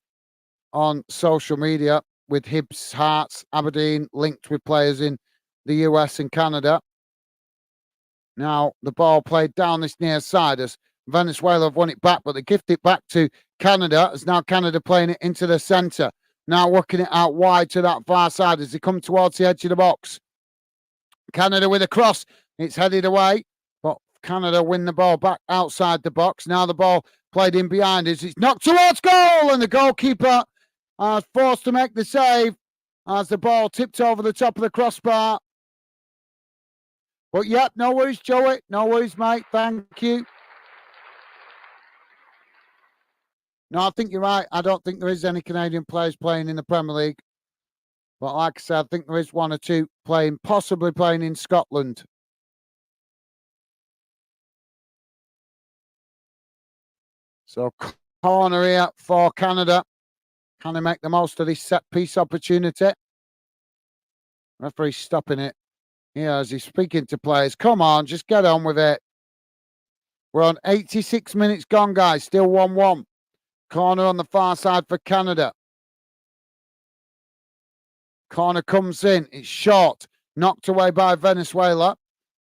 on social media with Hibs, Hearts, Aberdeen linked with players in the US and Canada. Now the ball played down this near side as Venezuela have won it back, but they gift it back to Canada as now Canada playing it into the centre. Now working it out wide to that far side as they come towards the edge of the box. Canada with a cross. It's headed away, but Canada win the ball back outside the box. Now the ball played in behind us. It's knocked towards goal, and the goalkeeper forced to make the save as the ball tipped over the top of the crossbar. But yep, no worries, Joey. No worries, mate. Thank you. No, I think you're right. I don't think there is any Canadian players playing in the Premier League. But like I said, I think there is one or two possibly playing in Scotland. So corner here for Canada. Can they make the most of this set piece opportunity? Referee stopping it. Yeah, as he's speaking to players, come on, just get on with it. We're on 86 minutes gone, guys. Still 1-1. Corner on the far side for Canada. Corner comes in. It's short. Knocked away by Venezuela.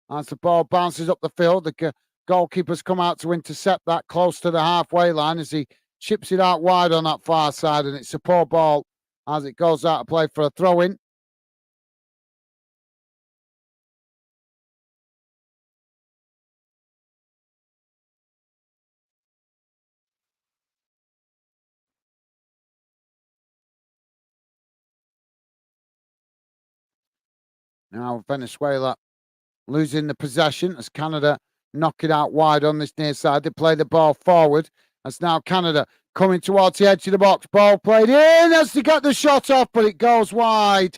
As the ball bounces up the field, the goalkeeper's come out to intercept that close to the halfway line as he chips it out wide on that far side. And it's a poor ball as it goes out of play for a throw in. Now, Venezuela losing the possession as Canada knock it out wide on this near side. They play the ball forward. As now Canada coming towards the edge of the box. Ball played in as they get the shot off, but it goes wide.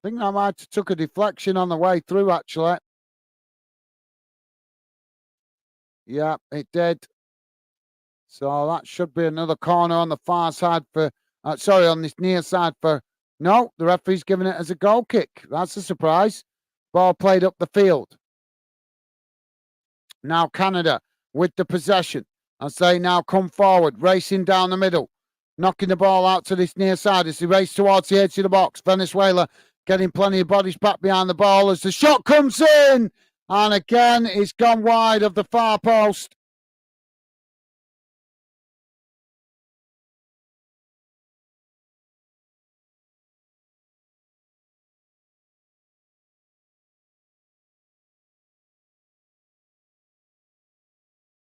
I think that might have took a deflection on the way through, actually. Yeah, it did. So that should be another corner on the far side for, sorry, on this near side for, no, the referee's giving it as a goal kick. That's a surprise. Ball played up the field. Now Canada with the possession as they now come forward, racing down the middle, knocking the ball out to this near side as they race towards the edge of the box. Venezuela getting plenty of bodies back behind the ball as the shot comes in. And again, it's gone wide of the far post.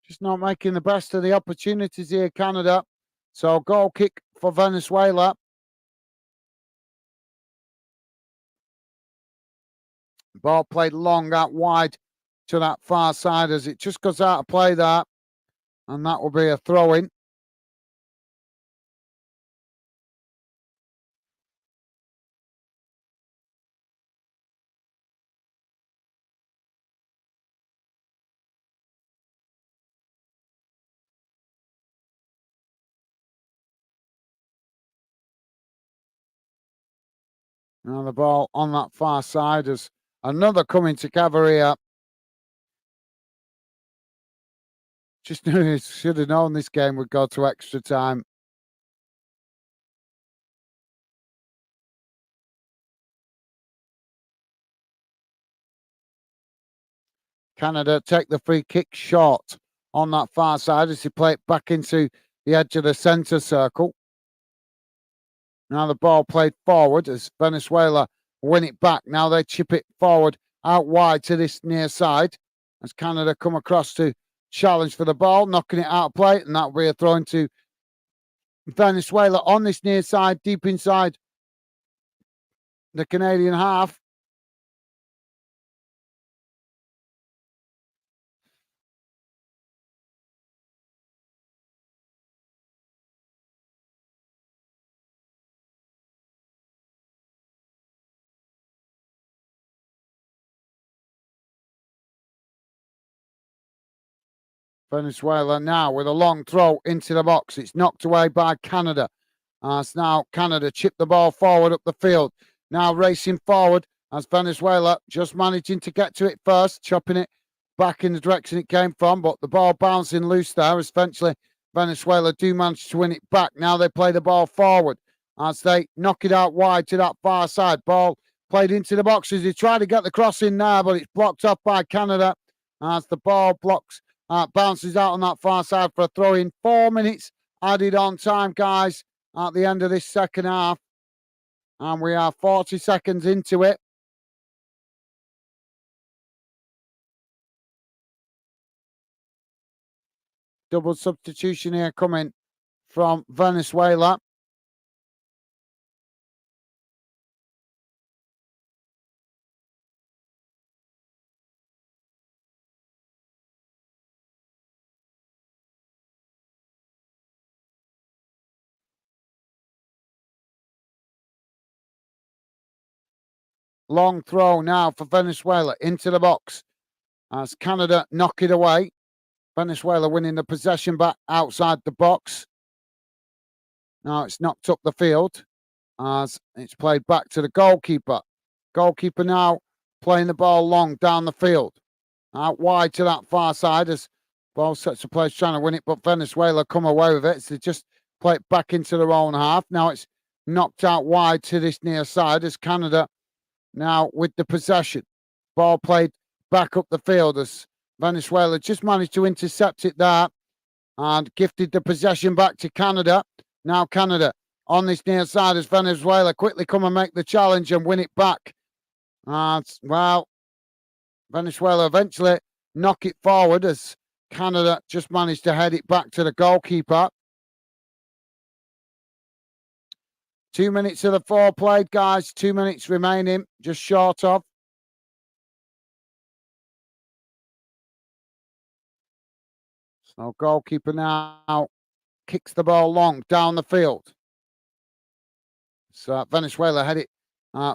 Just not making the best of the opportunities here, Canada. So goal kick for Venezuela. Ball played long out wide to that far side as it just goes out of play there. And that will be a throw in. Now the ball on that far side as another coming together here. Just knew should have known this game would go to extra time. Canada take the free kick short on that far side as they play it back into the edge of the centre circle. Now the ball played forward as Venezuela win it back. Now they chip it forward out wide to this near side as Canada come across to challenge for the ball, knocking it out of play, and that'll be a throw into Venezuela on this near side, deep inside the Canadian half. Venezuela now with a long throw into the box. It's knocked away by Canada. As now Canada chip the ball forward up the field. Now racing forward as Venezuela just managing to get to it first, chopping it back in the direction it came from, but the ball bouncing loose there as eventually Venezuela do manage to win it back. Now they play the ball forward as they knock it out wide to that far side. Ball played into the boxes. They try to get the cross in there, but it's blocked off by Canada as the ball bounces out on that far side for a throw in. 4 minutes added on time, guys, at the end of this second half. And we are 40 seconds into it. Double substitution here coming from Venezuela. long throw now for Venezuela into the box as Canada knock it away. Venezuela winning the possession back outside the box. Now it's knocked up the field as it's played back to the goalkeeper. Goalkeeper now playing the ball long down the field. Out wide to that far side as both sets of players trying to win it, but Venezuela come away with it. So they just play it back into their own half. Now it's knocked out wide to this near side as Canada now with the possession. Ball played back up the field as Venezuela just managed to intercept it there and gifted the possession back to Canada. Now Canada on this near side as Venezuela quickly come and make the challenge and win it back. Well, Venezuela eventually knock it forward as Canada just managed to head it back to the goalkeeper. 2 minutes of the four played, guys. 2 minutes remaining, just short of. So goalkeeper now kicks the ball long down the field. So Venezuela head it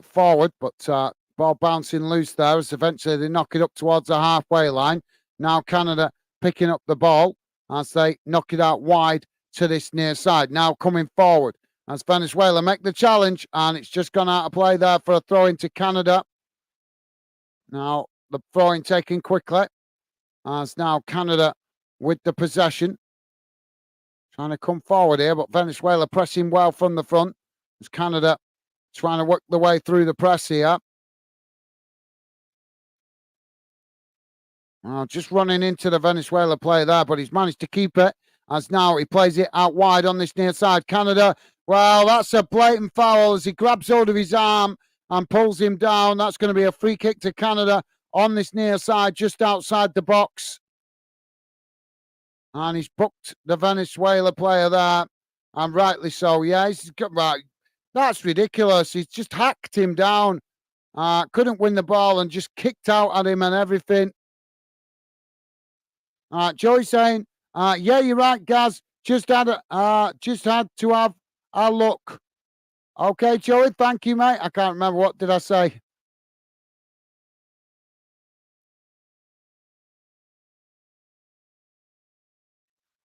forward, but ball bouncing loose there as eventually they knock it up towards the halfway line. Now Canada picking up the ball as they knock it out wide to this near side. Now coming forward as Venezuela make the challenge, and it's just gone out of play there for a throw into Canada. Now the throw-in taken quickly as now Canada with the possession. Trying to come forward here, but Venezuela pressing well from the front as Canada trying to work the way through the press here. Just running into the Venezuela player there, but he's managed to keep it as now he plays it out wide on this near side. Canada, well, that's a blatant foul as he grabs hold of his arm and pulls him down. That's going to be a free kick to Canada on this near side, just outside the box. And he's booked the Venezuela player there, and rightly so. Yeah, he's got right. That's ridiculous. He's just hacked him down. Couldn't win the ball and just kicked out at him and everything. Joey saying, yeah, you're right, Gaz. Just had to have a look. Okay, Joey, thank you, mate. I can't remember, what did I say?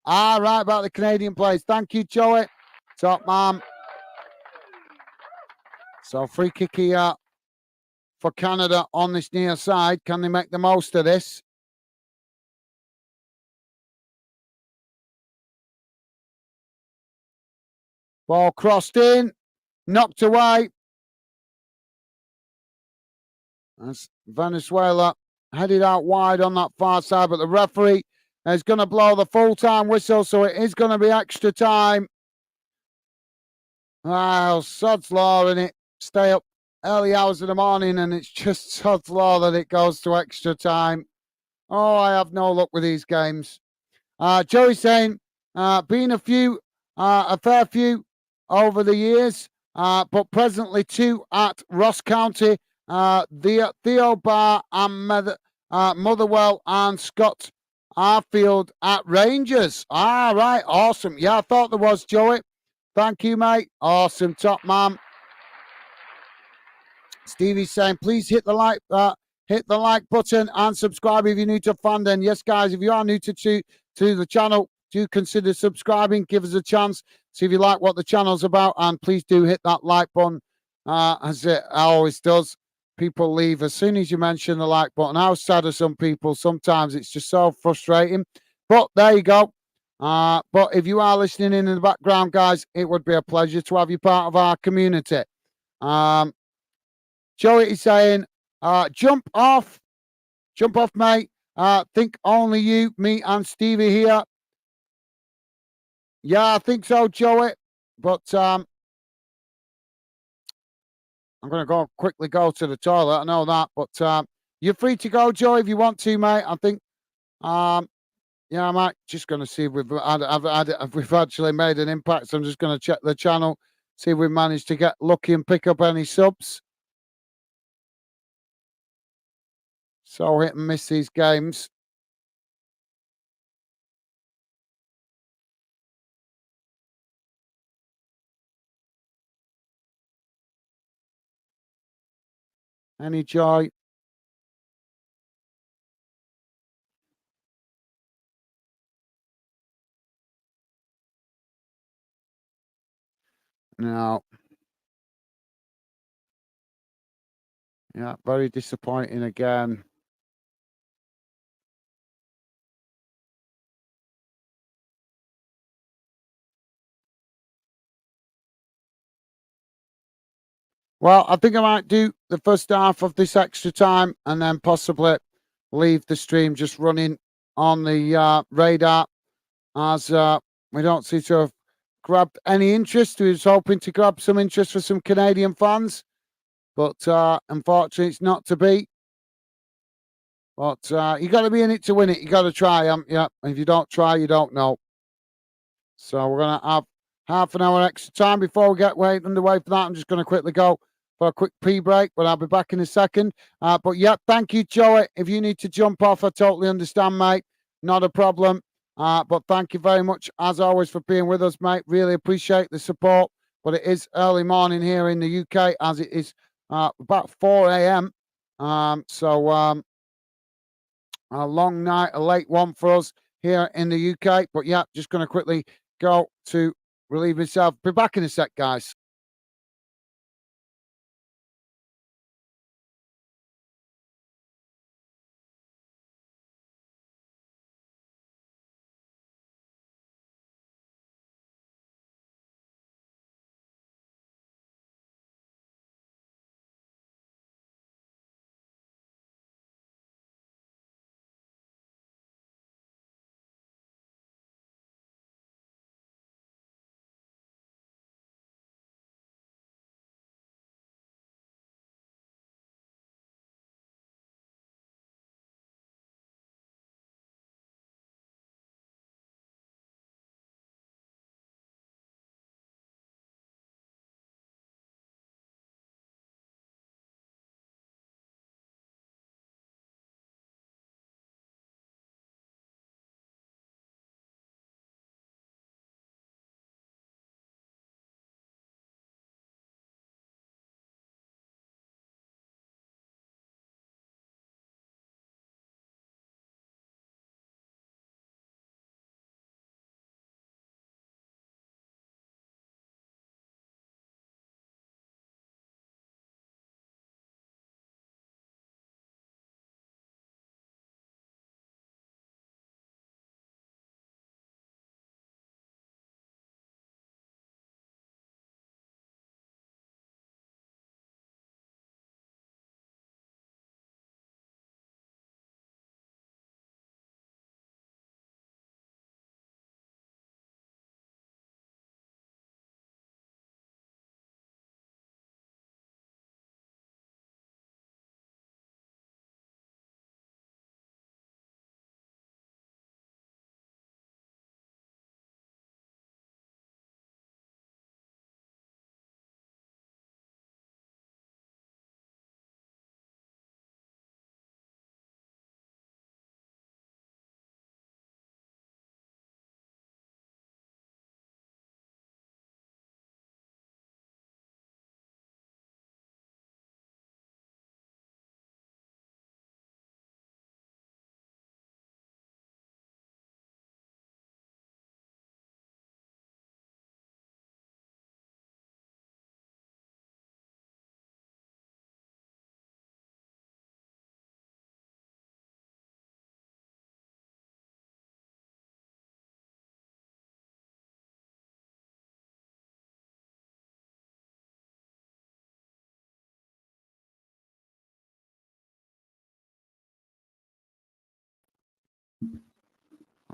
Right, about the Canadian players. Thank you, Joey. Top man. So free kick here for Canada on this near side. Can they make the most of this? Ball crossed in, knocked away. As Venezuela headed out wide on that far side, but the referee is going to blow the full-time whistle, so it is going to be extra time. Well, sod's law in it. Stay up early hours of the morning, and it's just sod's law that it goes to extra time. Oh, I have no luck with these games. Joey saying, been a fair few over the years, but presently 2 at Ross County, Theo Bar and Motherwell and Scott Arfield at Rangers. Right, awesome. Yeah, I thought there was, Joey. Thank you, mate. Awesome, top man. Stevie's saying, please hit the like button and subscribe if you're new to Fandom. Yes, guys, if you are new to the channel, do consider subscribing. Give us a chance. See if you like what the channel's about, and please do hit that like button, as it always does. People leave as soon as you mention the like button. How sad are some people? Sometimes it's just so frustrating. But there you go. But if you are listening in the background, guys, it would be a pleasure to have you part of our community. Joey is saying, jump off, mate. Think only you, me, and Stevie here. Yeah, I think so, Joey. But I'm going to quickly go to the toilet. I know that. But you're free to go, Joey, if you want to, mate. I think, yeah, I might just going to see if we've actually made an impact. So I'm just going to check the channel, see if we managed to get lucky and pick up any subs. So hit and miss these games. Any joy? No. Yeah, very disappointing again. Well, I think I might do the first half of this extra time and then possibly leave the stream just running on the radar as we don't seem to have grabbed any interest. We was hoping to grab some interest for some Canadian fans, but unfortunately, it's not to be. But you got to be in it to win it. You got to try, yeah. If you don't try, you don't know. So we're gonna have half an hour extra time before we get way underway for that. I'm just gonna quickly go for a quick pee break, but I'll be back in a second. But yeah, thank you, Joey. If you need to jump off, I totally understand, mate. Not a problem. But thank you very much, as always, for being with us, mate. Really appreciate the support. But it is early morning here in the UK, as it is about 4 a.m. A long night, a late one for us here in the UK. But yeah, just going to quickly go to relieve myself. Be back in a sec, guys.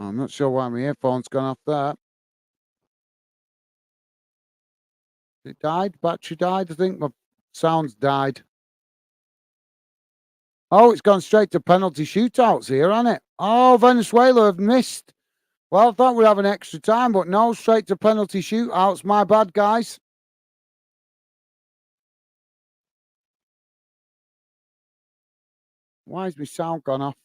I'm not sure why my earphone's gone off there. It died. Battery died. I think my sound's died. Oh, it's gone straight to penalty shootouts here, hasn't it? Oh, Venezuela have missed. Well, I thought we'd have an extra time, but no, straight to penalty shootouts. My bad, guys. Why has my sound gone off?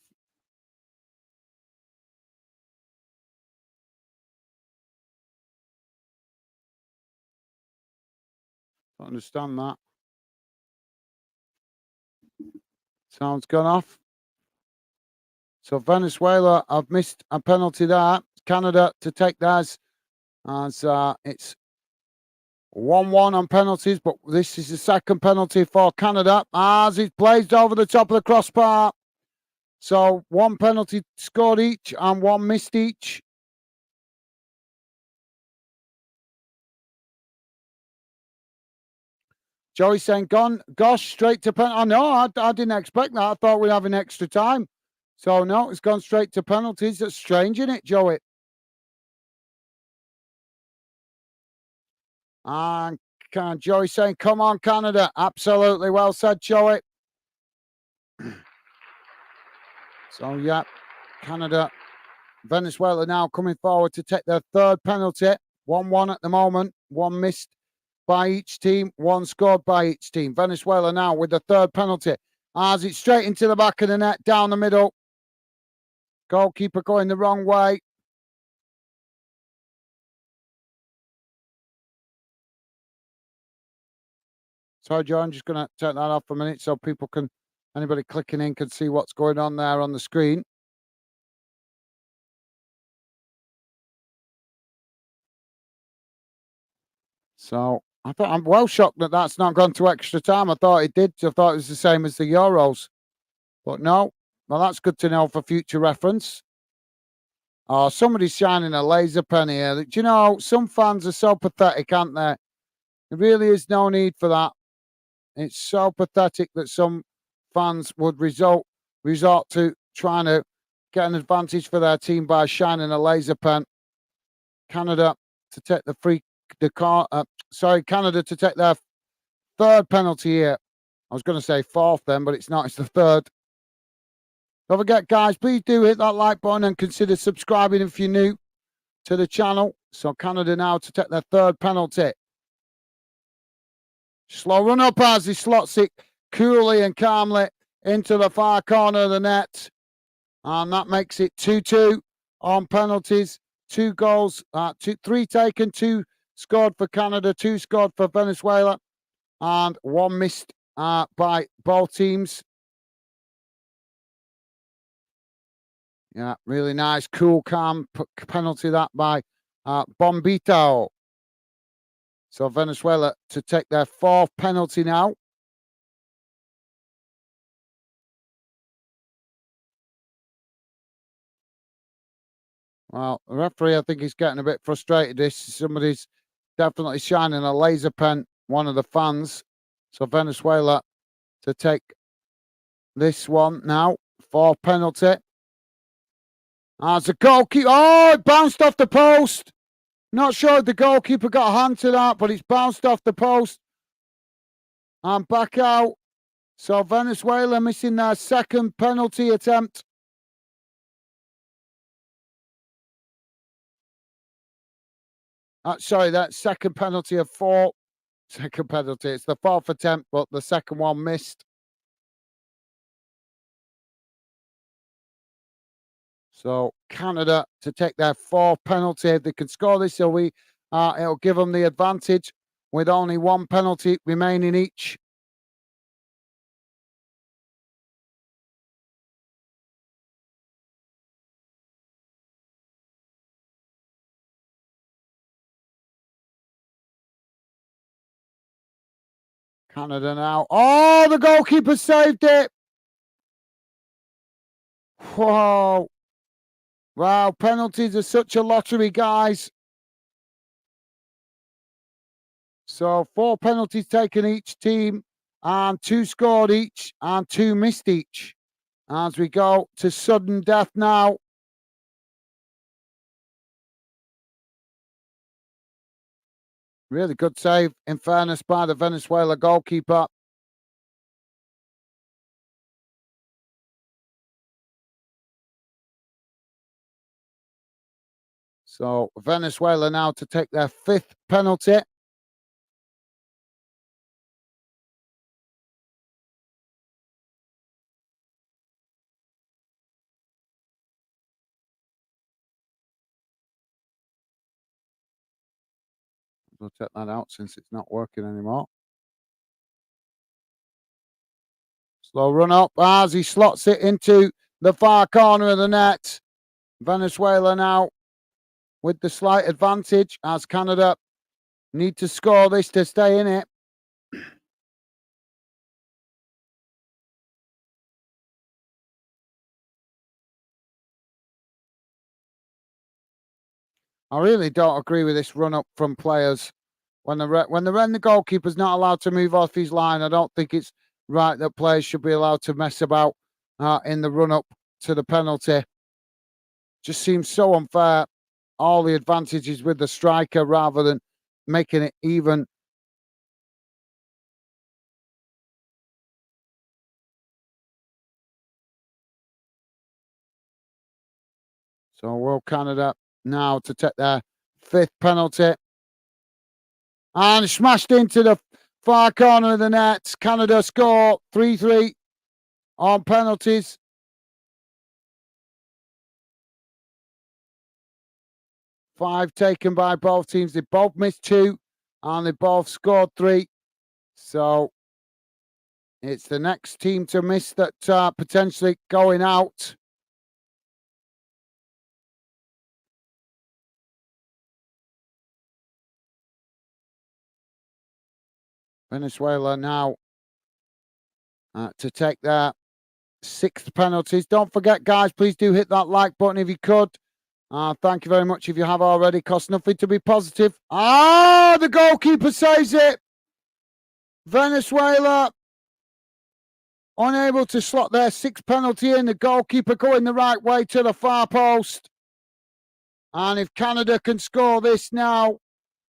Don't understand that. Sound's gone off. So Venezuela have missed a penalty there. Canada to take theirs as it's 1-1 on penalties, but this is the second penalty for Canada as it's blazed over the top of the crossbar. So one penalty scored each and one missed each. Joey saying, gosh, straight to penalty. Oh, no, I didn't expect that. I thought we'd have an extra time. So, no, it's gone straight to penalties. That's strange, isn't it, Joey? And Joey saying, come on, Canada. Absolutely well said, Joey. So, yeah, Canada, Venezuela now coming forward to take their third penalty. 1-1 at the moment. One missed by each team, one scored by each team. Venezuela now with the third penalty. As it's straight into the back of the net, down the middle. Goalkeeper going the wrong way. Sorry, Joe, I'm just going to take that off for a minute so people can, anybody clicking in can see what's going on there on the screen. So I thought I'm well shocked that that's not gone to extra time. I thought it did. I thought it was the same as the Euros, but no. Well, that's good to know for future reference. Oh, somebody's shining a laser pen here. Do you know, some fans are so pathetic, aren't they? There really is no need for that. It's so pathetic that some fans would resort to trying to get an advantage for their team by shining a laser pen. Canada to take Canada to take their third penalty here. I was going to say fourth then, but it's not. It's the third. Don't forget, guys, please do hit that like button and consider subscribing if you're new to the channel. So Canada now to take their third penalty. Slow run up as he slots it coolly and calmly into the far corner of the net. And that makes it 2-2 on penalties. 2 goals, 3 taken, 2 scored for Canada, 2 scored for Venezuela, and 1 missed by both teams. Yeah, really nice, cool, calm penalty that by Bombito. So Venezuela to take their 4th penalty now. Well, the referee, I think, is getting a bit frustrated. Somebody's definitely shining a laser pen, one of the fans. So Venezuela to take this one now. 4th penalty. As a goalkeeper. Oh, it bounced off the post. Not sure if the goalkeeper got a hand to that, but it's bounced off the post. And back out. So Venezuela missing their 2nd penalty attempt. Sorry, that 2nd penalty of 4. 2nd penalty. It's the 4th attempt, but the 2nd one missed. So Canada to take their 4th penalty. If they can score this, it'll give them the advantage with only 1 penalty remaining each. Canada now. Oh, the goalkeeper saved it. Whoa. Wow, penalties are such a lottery, guys. So 4 penalties taken each team, and 2 scored each, and 2 missed each. As we go to sudden death now. Really good save, in fairness, by the Venezuela goalkeeper. So Venezuela now to take their 5th penalty. We'll check that out since it's not working anymore. Slow run up as he slots it into the far corner of the net. Venezuela now with the slight advantage as Canada need to score this to stay in it. I really don't agree with this run up from players. When the goalkeeper's not allowed to move off his line, I don't think it's right that players should be allowed to mess about in the run up to the penalty. Just seems so unfair. All the advantages with the striker rather than making it even. So will Canada now to take their 5th penalty. And smashed into the far corner of the net. Canada score 3-3 on penalties. Five taken by both teams. They both missed 2 and they both scored 3. So it's the next team to miss that potentially going out. Venezuela now to take their 6th penalties. Don't forget, guys, please do hit that like button if you could. Thank you very much if you have already. Costs nothing to be positive. The goalkeeper saves it. Venezuela unable to slot their 6th penalty in. The goalkeeper going the right way to the far post. And if Canada can score this now,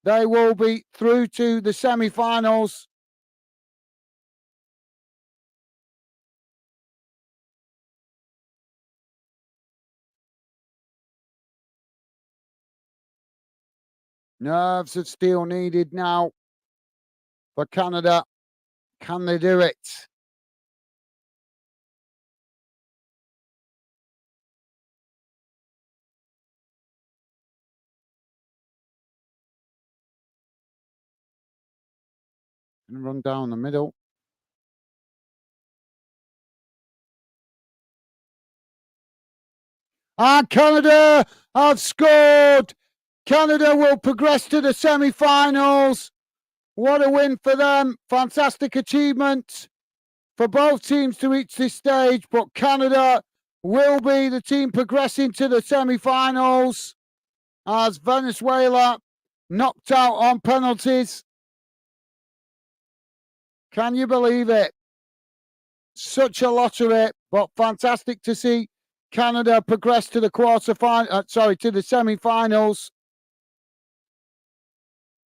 they will be through to the semi-finals. Nerves of steel needed now for Canada. Can they do it? And run down the middle. And Canada have scored. Canada will progress to the semi-finals. What a win for them. Fantastic achievement for both teams to reach this stage. But Canada will be the team progressing to the semi-finals as Venezuela knocked out on penalties. Can you believe it? Such a lottery, but fantastic to see Canada progress to the to the semi-finals.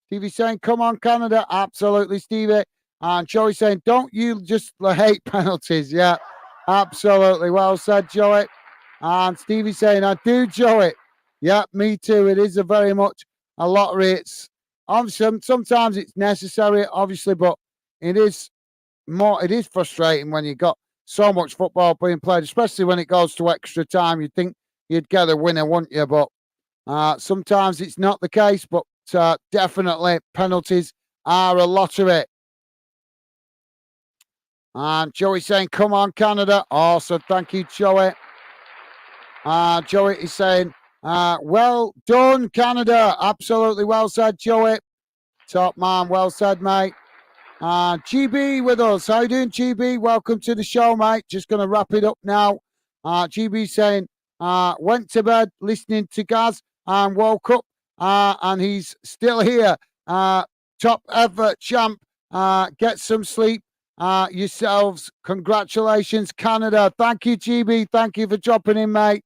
Stevie saying, come on, Canada. Absolutely, Stevie. And Joey saying, don't you just hate penalties? Yeah, absolutely. Well said, Joey. And Stevie saying, I do, Joey. Yeah, me too. It is a very much a lottery. It's obviously sometimes it's necessary, obviously, but it is frustrating when you've got so much football being played, especially when it goes to extra time. You'd think you'd get a winner, wouldn't you? But sometimes it's not the case, but definitely penalties are a lottery. And Joey saying, come on, Canada. Awesome. Thank you, Joey. Joey is saying, well done, Canada. Absolutely well said, Joey. Top man. Well said, mate. GB with us. How you doing, GB? Welcome to the show, mate. Just going to wrap it up now. GB saying, went to bed listening to Gaz and woke up and he's still here. Top ever champ. Get some sleep yourselves. Congratulations, Canada. Thank you, GB. Thank you for dropping in, mate.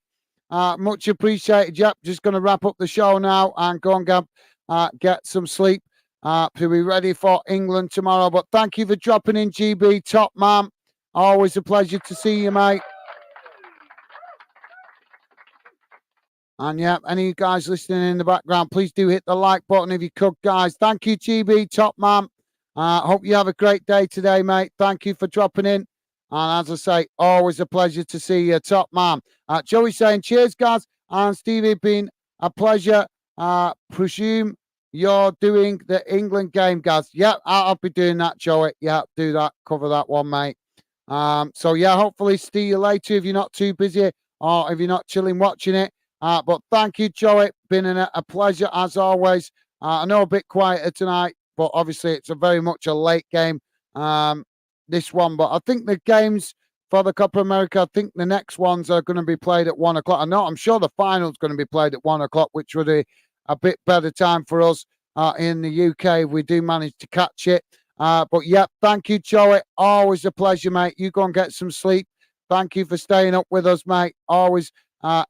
Much appreciated. Yep, just going to wrap up the show now and go and get some sleep to be ready for England tomorrow. But thank you for dropping in, GB. Top man. Always a pleasure to see you, mate. And yeah, any of you guys listening in the background, please do hit the like button if you could, guys. Thank you, GB, top man. Hope you have a great day today, mate. Thank you for dropping in. And as I say, always a pleasure to see you, top man. Joey saying, cheers, guys. And Stevie, been a pleasure. Presume you're doing the England game, guys. Yeah, I'll be doing that, Joey. Yeah, do that. Cover that one, mate. So yeah, hopefully see you later if you're not too busy or if you're not chilling watching it. But thank you, Joey. Been a pleasure as always. I know a bit quieter tonight, but obviously it's a very much a late game. Um, this one, but I think the games for the Copa America, I think the next ones are going to be played at 1 o'clock. I know, I'm sure the final's going to be played at 1 o'clock, which would be a bit better time for us in the UK if we do manage to catch it. But yeah, thank you, Joey. Always a pleasure, mate. You go and get some sleep. Thank you for staying up with us, mate. Always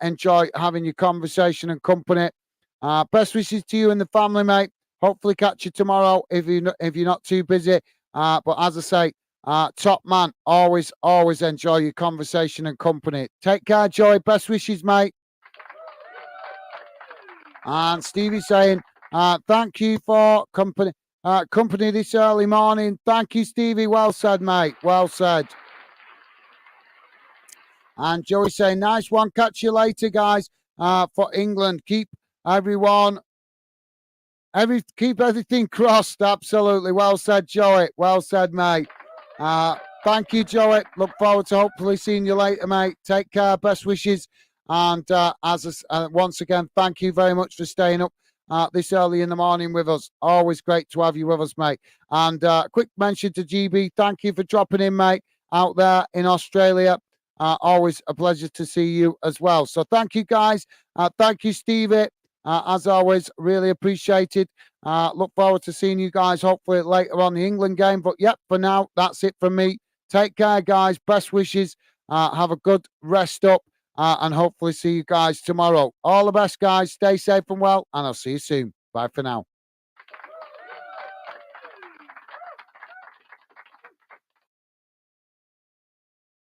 enjoy having your conversation and company. Best wishes to you and the family, mate. Hopefully catch you tomorrow if you're not too busy. But as I say, top man, always enjoy your conversation and company. Take care, Joey. Best wishes, mate. And Stevie saying, thank you for company this early morning. Thank you, Stevie. Well said, mate. Well said. And Joey saying, nice one. Catch you later, guys. For England, keep everyone. Keep everything crossed. Absolutely. Well said, Joey. Well said, mate. Thank you, Joey. Look forward to hopefully seeing you later, mate. Take care. Best wishes. And once again, thank you very much for staying up this early in the morning with us. Always great to have you with us, mate. And quick mention to GB. Thank you for dropping in, mate, out there in Australia. Always a pleasure to see you as well. So thank you, guys. Thank you, Stevie. As always, really appreciated. Look forward to seeing you guys hopefully later on the England game. But yep, for now, that's it from me. Take care, guys. Best wishes. Have a good rest up and hopefully see you guys tomorrow. All the best, guys. Stay safe and well, and I'll see you soon. Bye for now.